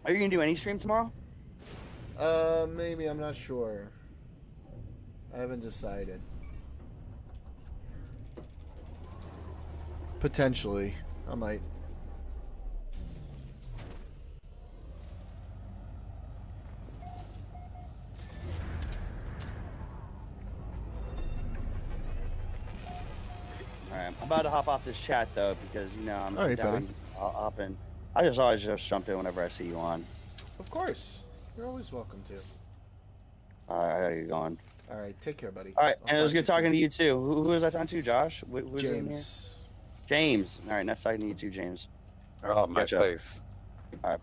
Are you gonna do any stream tomorrow? Maybe, I'm not sure. I haven't decided. Potentially. I might. Alright, I'm about to hop off this chat though, because I'm All right, down. buddy. I'll hop in. I always just jump in whenever I see you on. Of course. You're always welcome to. How are you going? All right, take care, buddy. All right, I'll and it was talk good to you talking soon. to you too. Who was I talking to? Josh? Who's in here? James. James. All right, nice talking to you too, James. Oh, mate, Catch up. please. All right.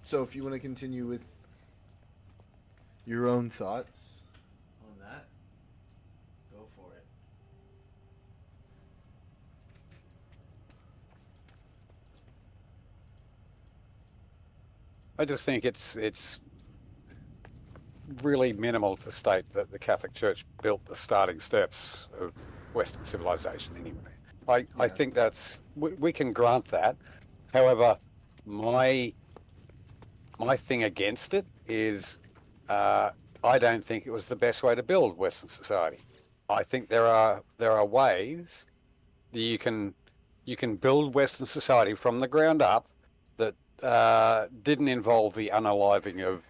So if you want to continue with your own thoughts on that, go for it. I just think it's really minimal to state that the Catholic Church built the starting steps of Western civilization anyway. I Yeah. think that's we can grant that. However, my thing against it is I don't think it was the best way to build Western society. I think there are ways that you can build Western society from the ground up that didn't involve the unaliving of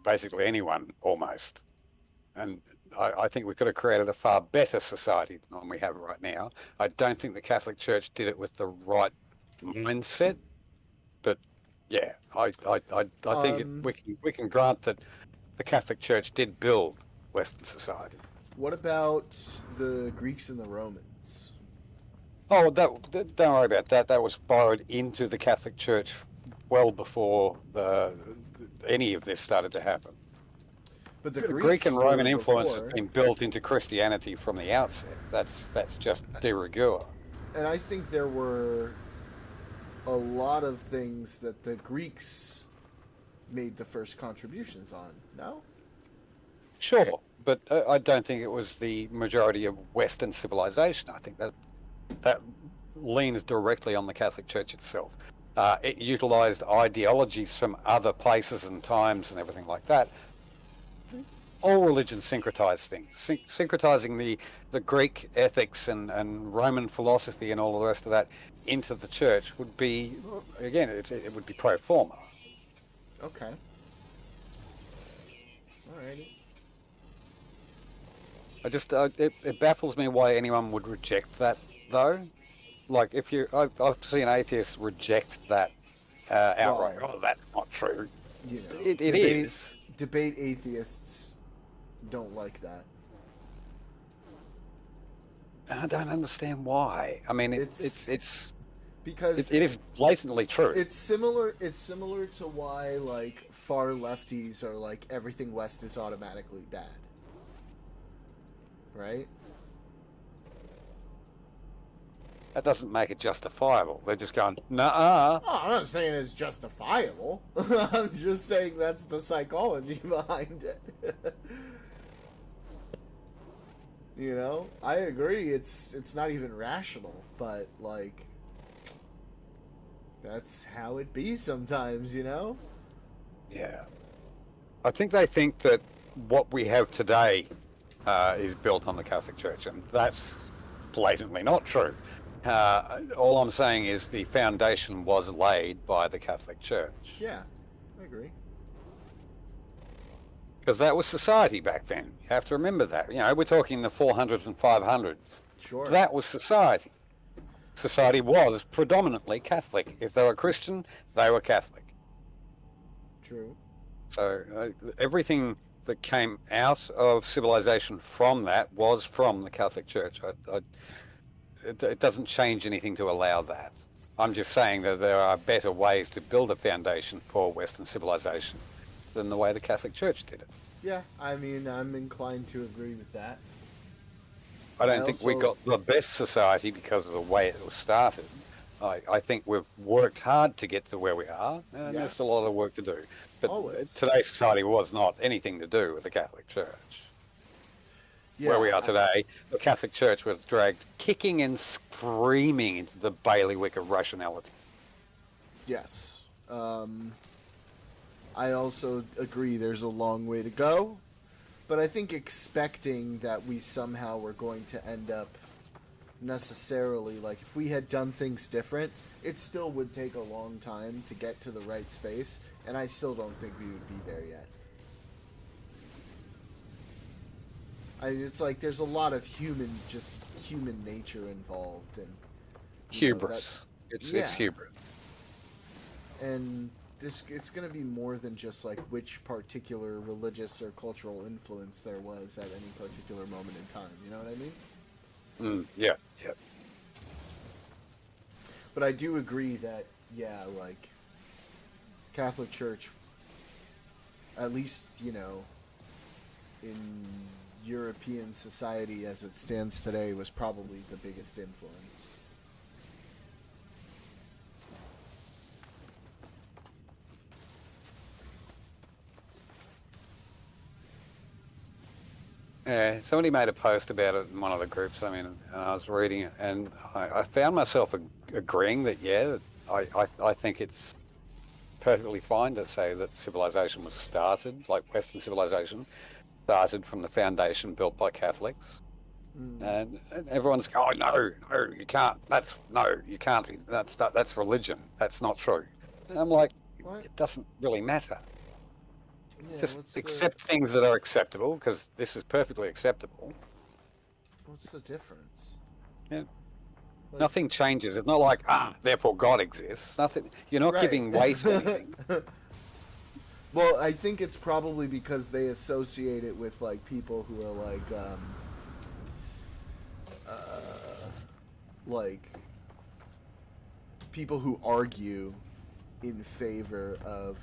basically anyone almost. And I think we could have created a far better society than the one we have right now. I don't think the Catholic Church did it with the right mindset, but yeah, I think we can grant that the Catholic Church did build Western society. What about the Greeks and the Romans? Oh, don't worry about that. That was borrowed into the Catholic Church well before any of this started to happen. But the Greek and were Roman influence before, has been built into Christianity from the outset. That's just de rigueur. and I think there were a lot of things that the Greeks made the first contributions on. No? Sure, but I don't think it was the majority of Western civilization. I think that leans directly on the Catholic Church itself. It utilized ideologies from other places and times and everything like that. All religions syncretize things. Syncretizing the Greek ethics and Roman philosophy and all the rest of that into the church would be, again, it would be pro forma. Okay. Alrighty. It baffles me why anyone would reject that, though. Like, I've seen atheists reject that outright. Well, Oh, that's not true. You know, It is. Debate atheists don't like that. I don't understand why. I mean, It's because it is blatantly true. it's similar. It's similar to why like far lefties are like everything West is automatically bad, right? That doesn't make it justifiable. They're just going, nah. Oh, I'm not saying it's justifiable. I'm just saying that's the psychology behind it. You know, I agree. It's not even rational, but like that's how it be sometimes. You know. Yeah. I think they think that what we have today is built on the Catholic Church, and that's blatantly not true. All I'm saying is the foundation was laid by the Catholic Church. Yeah, I agree. Because that was society back then. You have to remember that. You know, we're talking the 400s and 500s. Sure. That was society. Society was predominantly Catholic. If they were Christian, they were Catholic. True. So everything that came out of civilization from that was from the Catholic Church. It doesn't change anything to allow that. I'm just saying that there are better ways to build a foundation for Western civilization than the way the Catholic Church did it. Yeah, I mean, I'm inclined to agree with that. I don't think we got the best society because of the way it was started. I think we've worked hard to get to where we are, and Yeah. there's still a lot of work to do. But Always. today's society was not anything to do with the Catholic Church. Yeah, Where we are today, the Catholic Church was dragged kicking and screaming into the bailiwick of rationality. Yes. I also agree there's a long way to go, but I think expecting that we somehow were going to end up necessarily, like, if we had done things different, it still would take a long time to get to the right space, and I still don't think we would be there yet. It's like there's a lot of human nature involved, and you know, Hubris. It's yeah. hubris. and it's going to be more than just like which particular religious or cultural influence there was at any particular moment in time. You know what I mean? Yeah. But I do agree that, yeah, like, Catholic Church, at least, you know, in European society as it stands today, was probably the biggest influence. Yeah, somebody made a post about it in one of the groups. I mean, and I was reading it, and I found myself agreeing that I think it's perfectly fine to say that civilization was started, like Western civilization, started from the foundation built by Catholics, and everyone's going, oh, no, you can't. You can't. That's religion. That's not true. And I'm like, What? it doesn't really matter. Yeah, Just accept things that are acceptable, because this is perfectly acceptable. What's the difference? Yeah. Like- Nothing changes. It's not like, therefore God exists. Nothing. You're not Right. giving way to anything. Well, I think it's probably because they associate it with like people who are like people who argue in favor of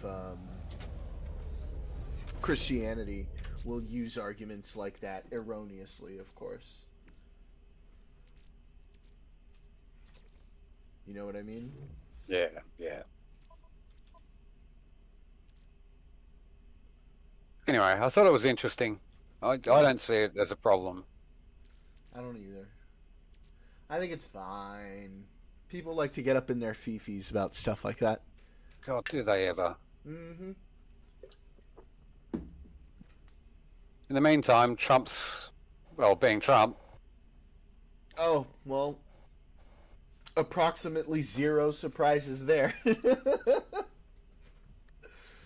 Christianity will use arguments like that erroneously, of course. You know what I mean? Yeah. Anyway, I thought it was interesting. I don't see it as a problem. I don't either. I think it's fine. People like to get up in their fifis about stuff like that. God, do they ever? Mm-hmm. In the meantime, being Trump, Oh, well, approximately 0 surprises there.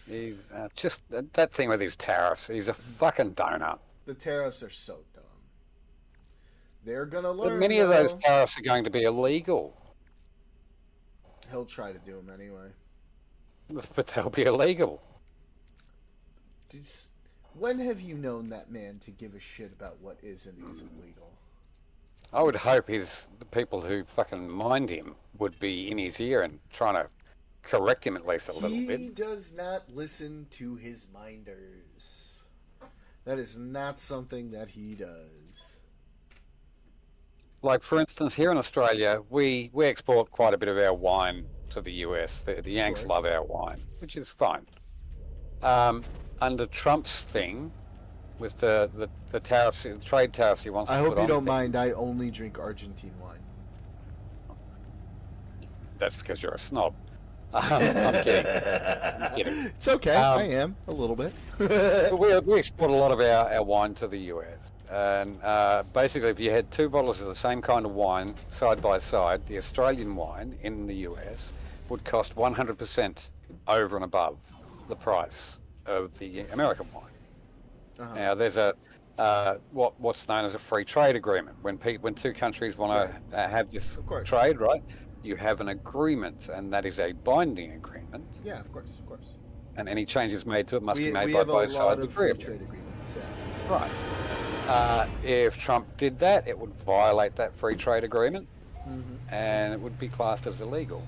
he's just that thing with his tariffs. He's a fucking donut. The tariffs are so dumb. They're gonna learn. But many of those though. tariffs are going to be illegal. He'll try to do them anyway. But they'll be illegal. When have you known that man to give a shit about what is and isn't legal? I would hope the people who fucking mind him would be in his ear and trying to correct him at least a little He bit. does not listen to his minders. That is not something that he does. Like, for instance, here in Australia, we export quite a bit of our wine to the US. The Yanks Sure. love our wine, which is fine. Under Trump's thing, with the tariffs, the trade tariffs he wants to I put hope you on don't things, mind. I only drink Argentine wine. That's because you're a snob. I'm kidding. It's okay. I am a little bit. But we export a lot of our wine to the US. And basically, if you had 2 bottles of the same kind of wine side by side, the Australian wine in the US would cost 100% over and above the price of the American wine. Uh-huh. Now, there's what's known as a free trade agreement. When 2 countries want to have this Of course. trade, right? You have an agreement, and that is a binding agreement. Yeah, of course. And any changes made to it must be made we by have a both lot sides of free agreeably. trade agreements. Yeah. Right. If Trump did that, it would violate that free trade agreement, Mm-hmm. and it would be classed as illegal.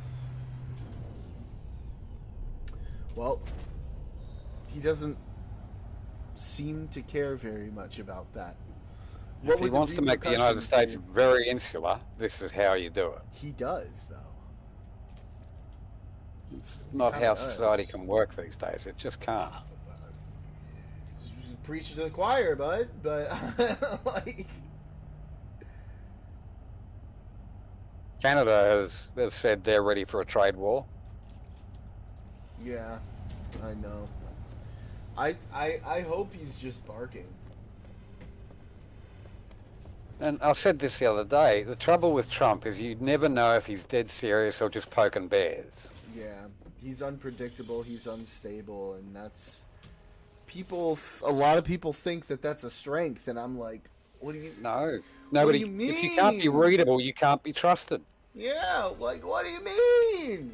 Well, he doesn't seem to care very much about that. If he would the wants to make the United repercussions States be? very insular, this is how you do it. He does, though. It's not kinda how does. society can work these days. It just can't. Preach to the choir, bud. But like, Canada has said they're ready for a trade war. yeah, I know. I hope he's just barking. And I've said this the other day. The trouble with Trump is you never know if he's dead serious or just poking bears. Yeah, he's unpredictable. He's unstable, and that's a lot of people think that that's a strength, and I'm like, what do you? No. What Nobody. do you If you can't be mean? readable, you can't be trusted. Yeah, like what do you mean?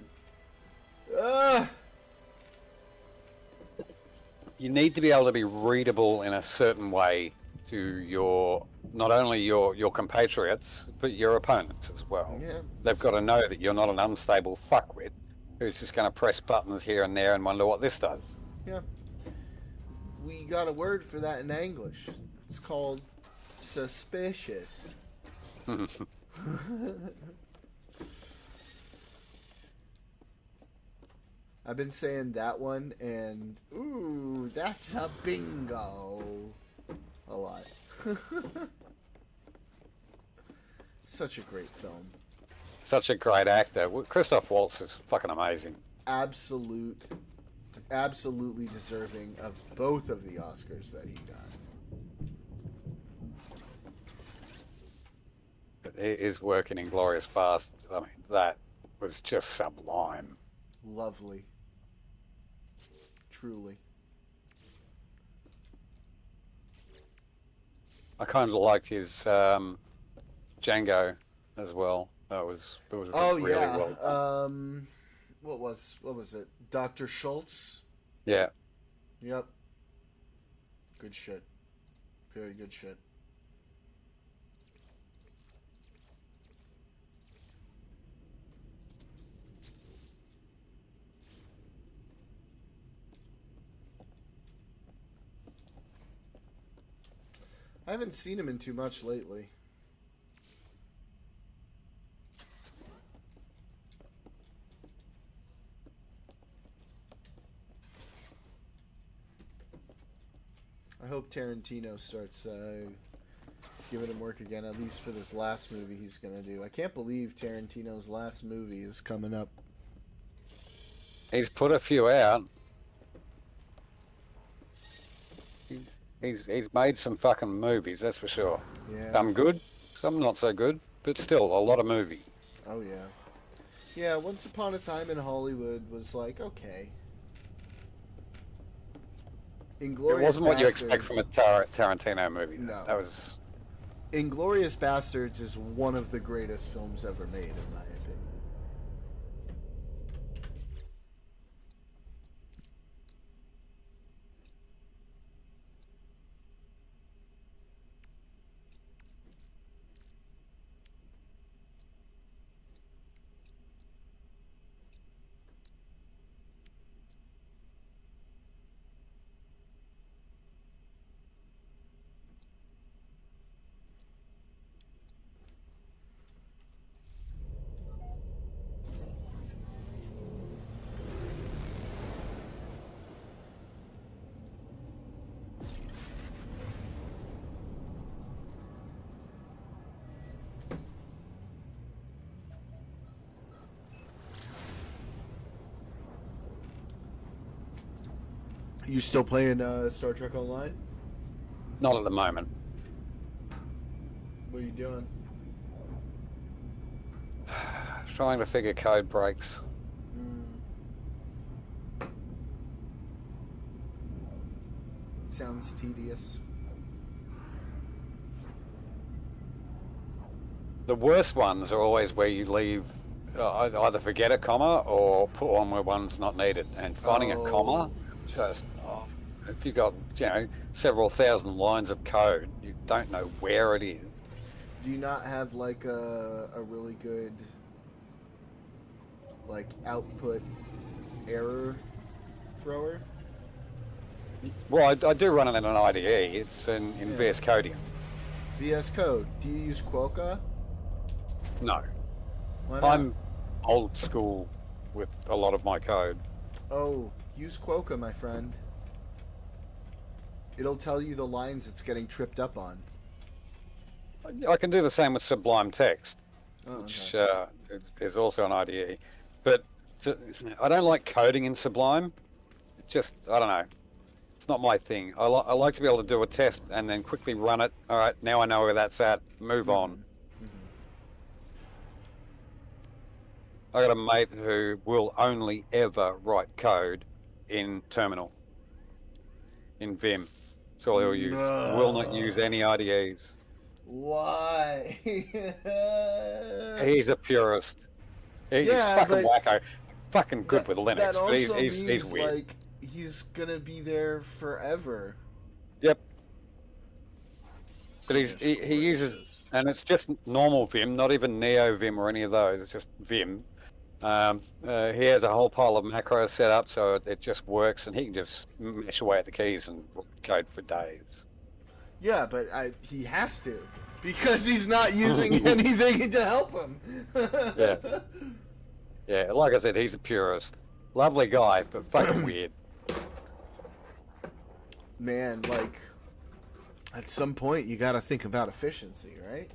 you need to be able to be readable in a certain way to your not only your compatriots but your opponents as well. Yeah. They've got to know that you're not an unstable fuckwit who's just going to press buttons here and there and wonder what this does. Yeah. We got a word for that in English. It's called suspicious. I've been saying that one and ooh, that's a bingo a lot. Such a great film. Such a great actor. Christoph Waltz is fucking amazing. Absolutely deserving of both of the Oscars that he got. But his work in Inglourious Basterds, I mean, that was just sublime. Lovely. Truly. I kind of liked his Django as well. It was Oh really yeah. well done. What was it? Dr. Schultz? Yeah. Yep. Good shit. Very good shit. I haven't seen him in too much lately. I hope Tarantino starts giving him work again, at least for this last movie he's going to do. I can't believe Tarantino's last movie is coming up. He's put a few out. He's made some fucking movies, that's for sure. Yeah. Some good, some not so good, but still a lot of movie. Oh, yeah. Yeah, Once Upon a Time in Hollywood was like, okay. Inglourious It wasn't what you Bastards- expect from a Tarantino movie. No. That was... Inglourious Bastards is one of the greatest films ever made, in my opinion. You still playing Star Trek Online? Not at the moment. What are you doing? Trying to figure code breaks. Sounds tedious. The worst ones are always where you leave, either forget a comma or put one where one's not needed. And finding a comma, just, if you've got, several thousand lines of code, you don't know where it is. Do you not have like a really good like output error thrower? Well, I do run it in an IDE. It's in VS Codium. VS Code. Do you use Quokka? No. Why not? I'm old school with a lot of my code. Oh, use Quokka, my friend. It'll tell you the lines it's getting tripped up on. I can do the same with Sublime Text, Oh, which okay. is also an IDE. But I don't like coding in Sublime. It's just, I don't know. It's not my thing. I like to be able to do a test and then quickly run it. All right, now I know where that's at. Move on. I got a mate who will only ever write code in Terminal, in Vim. That's all he'll use. No. Will not use any IDEs. Why? He's a purist. He's Yeah, fucking but wacko. Fucking good with Linux, That but he's also he's means, weird. like, he's gonna be there forever. Yep. But he uses, and it's just normal Vim, not even Neo Vim or any of those. It's just Vim. He has a whole pile of macros set up, so it just works, and he can just mesh away at the keys and code for days. Yeah, but he has to because he's not using anything to help him. Yeah. Yeah, like I said, he's a purist. Lovely guy, but fucking weird. Man, like, at some point you gotta think about efficiency, right?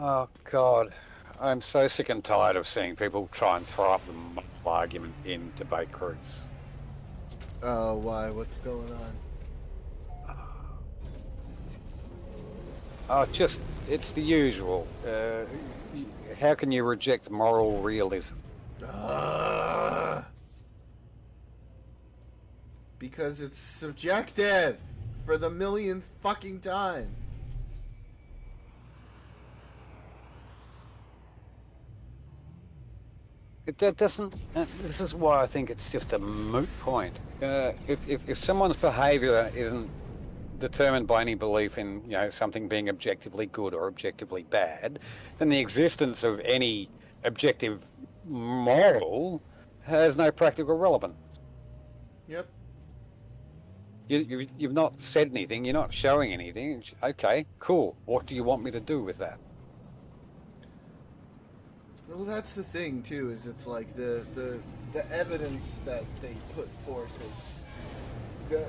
Oh, God. I'm so sick and tired of seeing people try and throw up the moral argument in debate groups. Oh, why? What's going on? Oh, it's the usual. How can you reject moral realism? Because it's subjective for the millionth fucking time. That doesn't. This is why I think it's just a moot point. If someone's behaviour isn't determined by any belief in something being objectively good or objectively bad, then the existence of any objective moral has no practical relevance. Yep. You've not said anything. You're not showing anything. Okay, cool. What do you want me to do with that? Well, that's the thing too. Is it's like the evidence that they put forth is the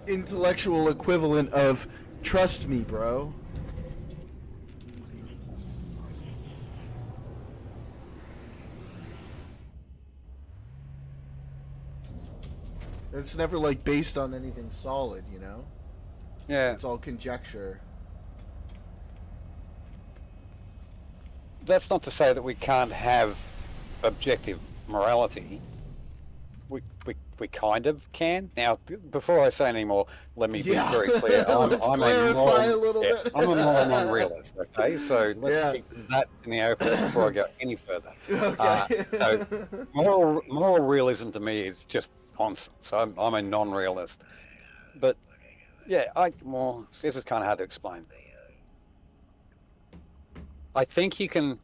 intellectual equivalent of "trust me, bro." It's never like based on anything solid, you know? Yeah. It's all conjecture. That's not to say that we can't have objective morality. We kind of can. Now, before I say any more, let me be very clear. Let's clarify a little bit. I'm a moral non-realist, okay? So let's keep that in the open before I go any further. Okay. So moral realism to me is just nonsense. I'm a non-realist. But, yeah, this is kind of hard to explain. I think you can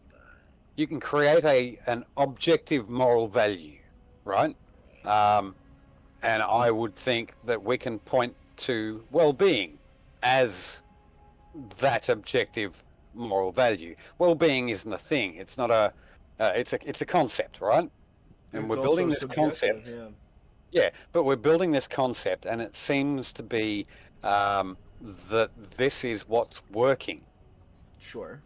create an objective moral value, right? And I would think that we can point to well-being as that objective moral value. Well-being isn't a thing. It's not it's a concept, right? And we're building this concept. Yeah, but we're building this concept, and it seems to be that this is what's working. Sure.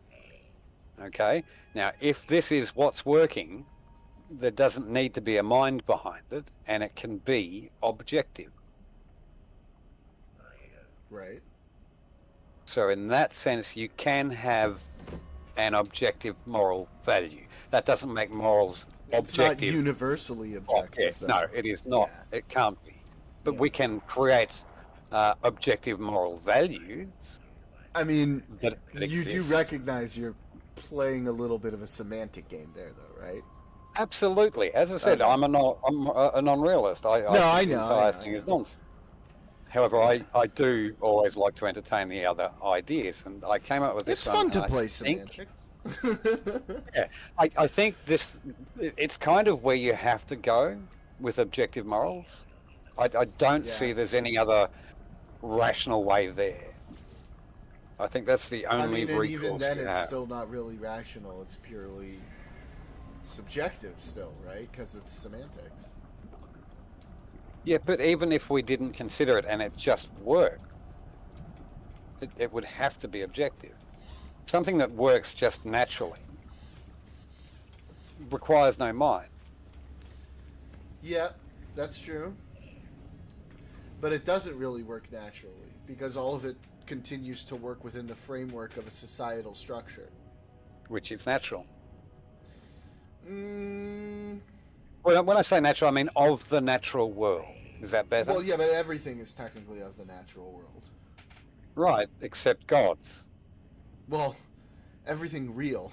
Okay. Now, if this is what's working, there doesn't need to be a mind behind it, and it can be objective. Right. So in that sense, you can have an objective moral value. That doesn't make morals objective. It's not universally objective. No, it is not. Yeah. It can't be. but we can create objective moral values I mean, that you do exist. recognize you're playing a little bit of a semantic game there, though, right? Absolutely. As I said, Okay. I'm a non-realist. I No, think I the know, entire I thing know. is nonsense. However, I do always like to entertain the other ideas, and I came up with this It's one. fun and to I play think- semantics. Yeah, I think it's kind of where you have to go with objective morals. I don't Yeah. see there's any other rational way there. I think that's the I only mean, and recourse even then, you it's have. still not really rational. It's purely subjective, still, right? Because it's semantics. Yeah, but even if we didn't consider it and it just worked, it would have to be objective. Something that works just naturally requires no mind. Yeah, that's true. But it doesn't really work naturally because all of it continues to work within the framework of a societal structure. Which is natural. Mm, When I say natural, I mean of the natural world. Is that better? well, yeah, but everything is technically of the natural world. Right, except gods. Well, everything real.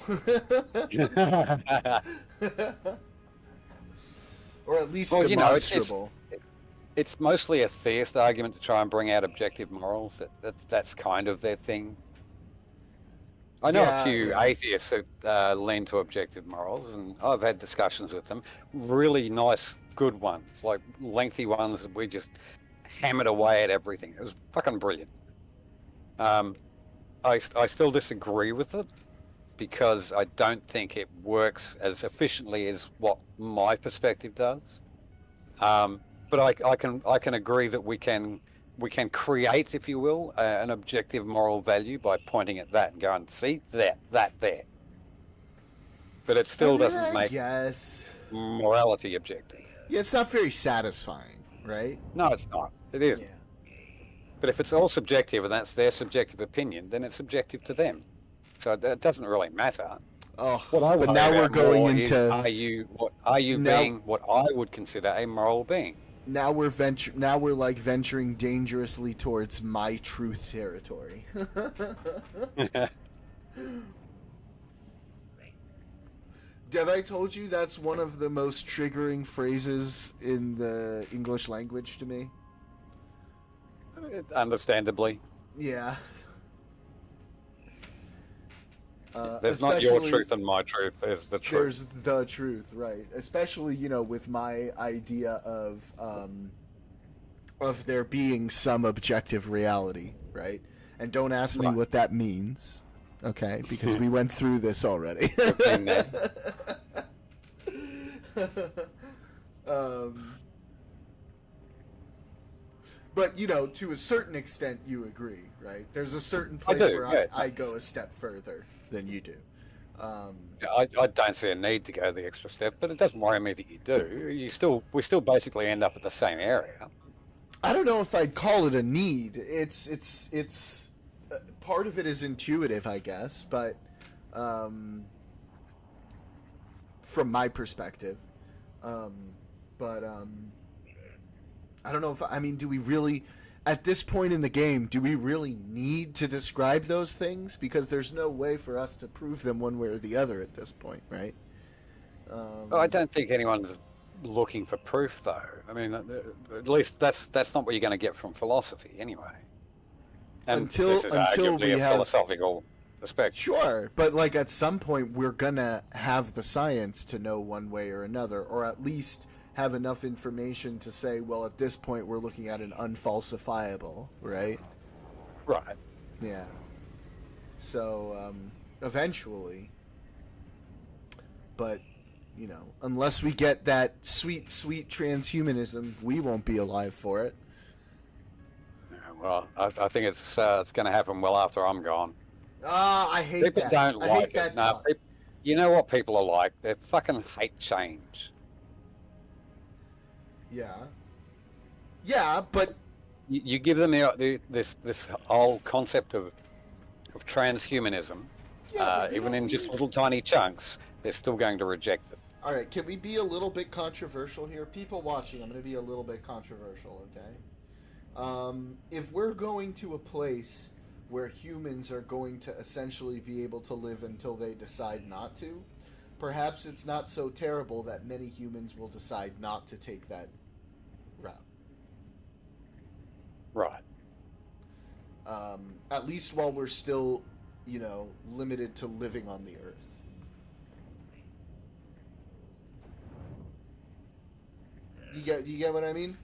Or at least Well, you know, it's- demonstrable. It's mostly a theist argument to try and bring out objective morals. That's kind of their thing. I know Yeah, a few yeah. atheists that lean to objective morals, and I've had discussions with them. Really nice, good ones, like lengthy ones that we just hammered away at everything. It was fucking brilliant. I still disagree with it because I don't think it works as efficiently as what my perspective does. But I can agree that we can create, if you will, an objective moral value by pointing at that and going, see that there. But it still doesn't make Yes. morality objective. Yeah, it's not very satisfying, right? No, it's not. It isn't. But if it's all subjective and that's their subjective opinion, then it's subjective to them. So it doesn't really matter. Oh, What I but worry now we're about going more is, into are you Now- being what I would consider a moral being? now we're like venturing dangerously towards my truth territory. Have I told you that's one of the most triggering phrases in the English language to me? Understandably. Yeah. There's not your especially- truth and my truth. There's the truth. There's the truth, right? Especially, with my idea of there being some objective reality, right? And don't ask me Right. what that means, okay? Because we went through this already. been there. But to a certain extent, you agree, right? There's a certain I place do, where yeah. I go a step further than you do. I don't see a need to go the extra step, but it doesn't worry me that you do. We still basically end up at the same area. I don't know if I'd call it a need. It's part of it is intuitive, I guess, but from my perspective, but I don't know if do we really at this point in the game do we really need to describe those things because there's no way for us to prove them one way or the other at this point, right? Well, I don't think anyone's looking for proof, though. I mean, at least that's not what you're going to get from philosophy, anyway. And Until this is arguably we a have philosophical perspective. Sure, but like at some point we're gonna have the science to know one way or another, or at least have enough information to say, well, at this point we're looking at an unfalsifiable, right? Right. Yeah. So eventually, but unless we get that sweet transhumanism, we won't be alive for it. Yeah, well, I think it's going to happen well after I'm gone. I hate People that. don't I like hate it. that No, talk. you know what people are like? They fucking hate change. Yeah, but You give them this whole concept of transhumanism, Yeah, but they even don't in just need- little tiny chunks, they're still going to reject it. All right, can we be a little bit controversial here? People watching, I'm going to be a little bit controversial, okay? If we're going to a place where humans are going to essentially be able to live until they decide not to, perhaps it's not so terrible that many humans will decide not to take that route. Right. At least while we're still, limited to living on the Earth. You get what I mean?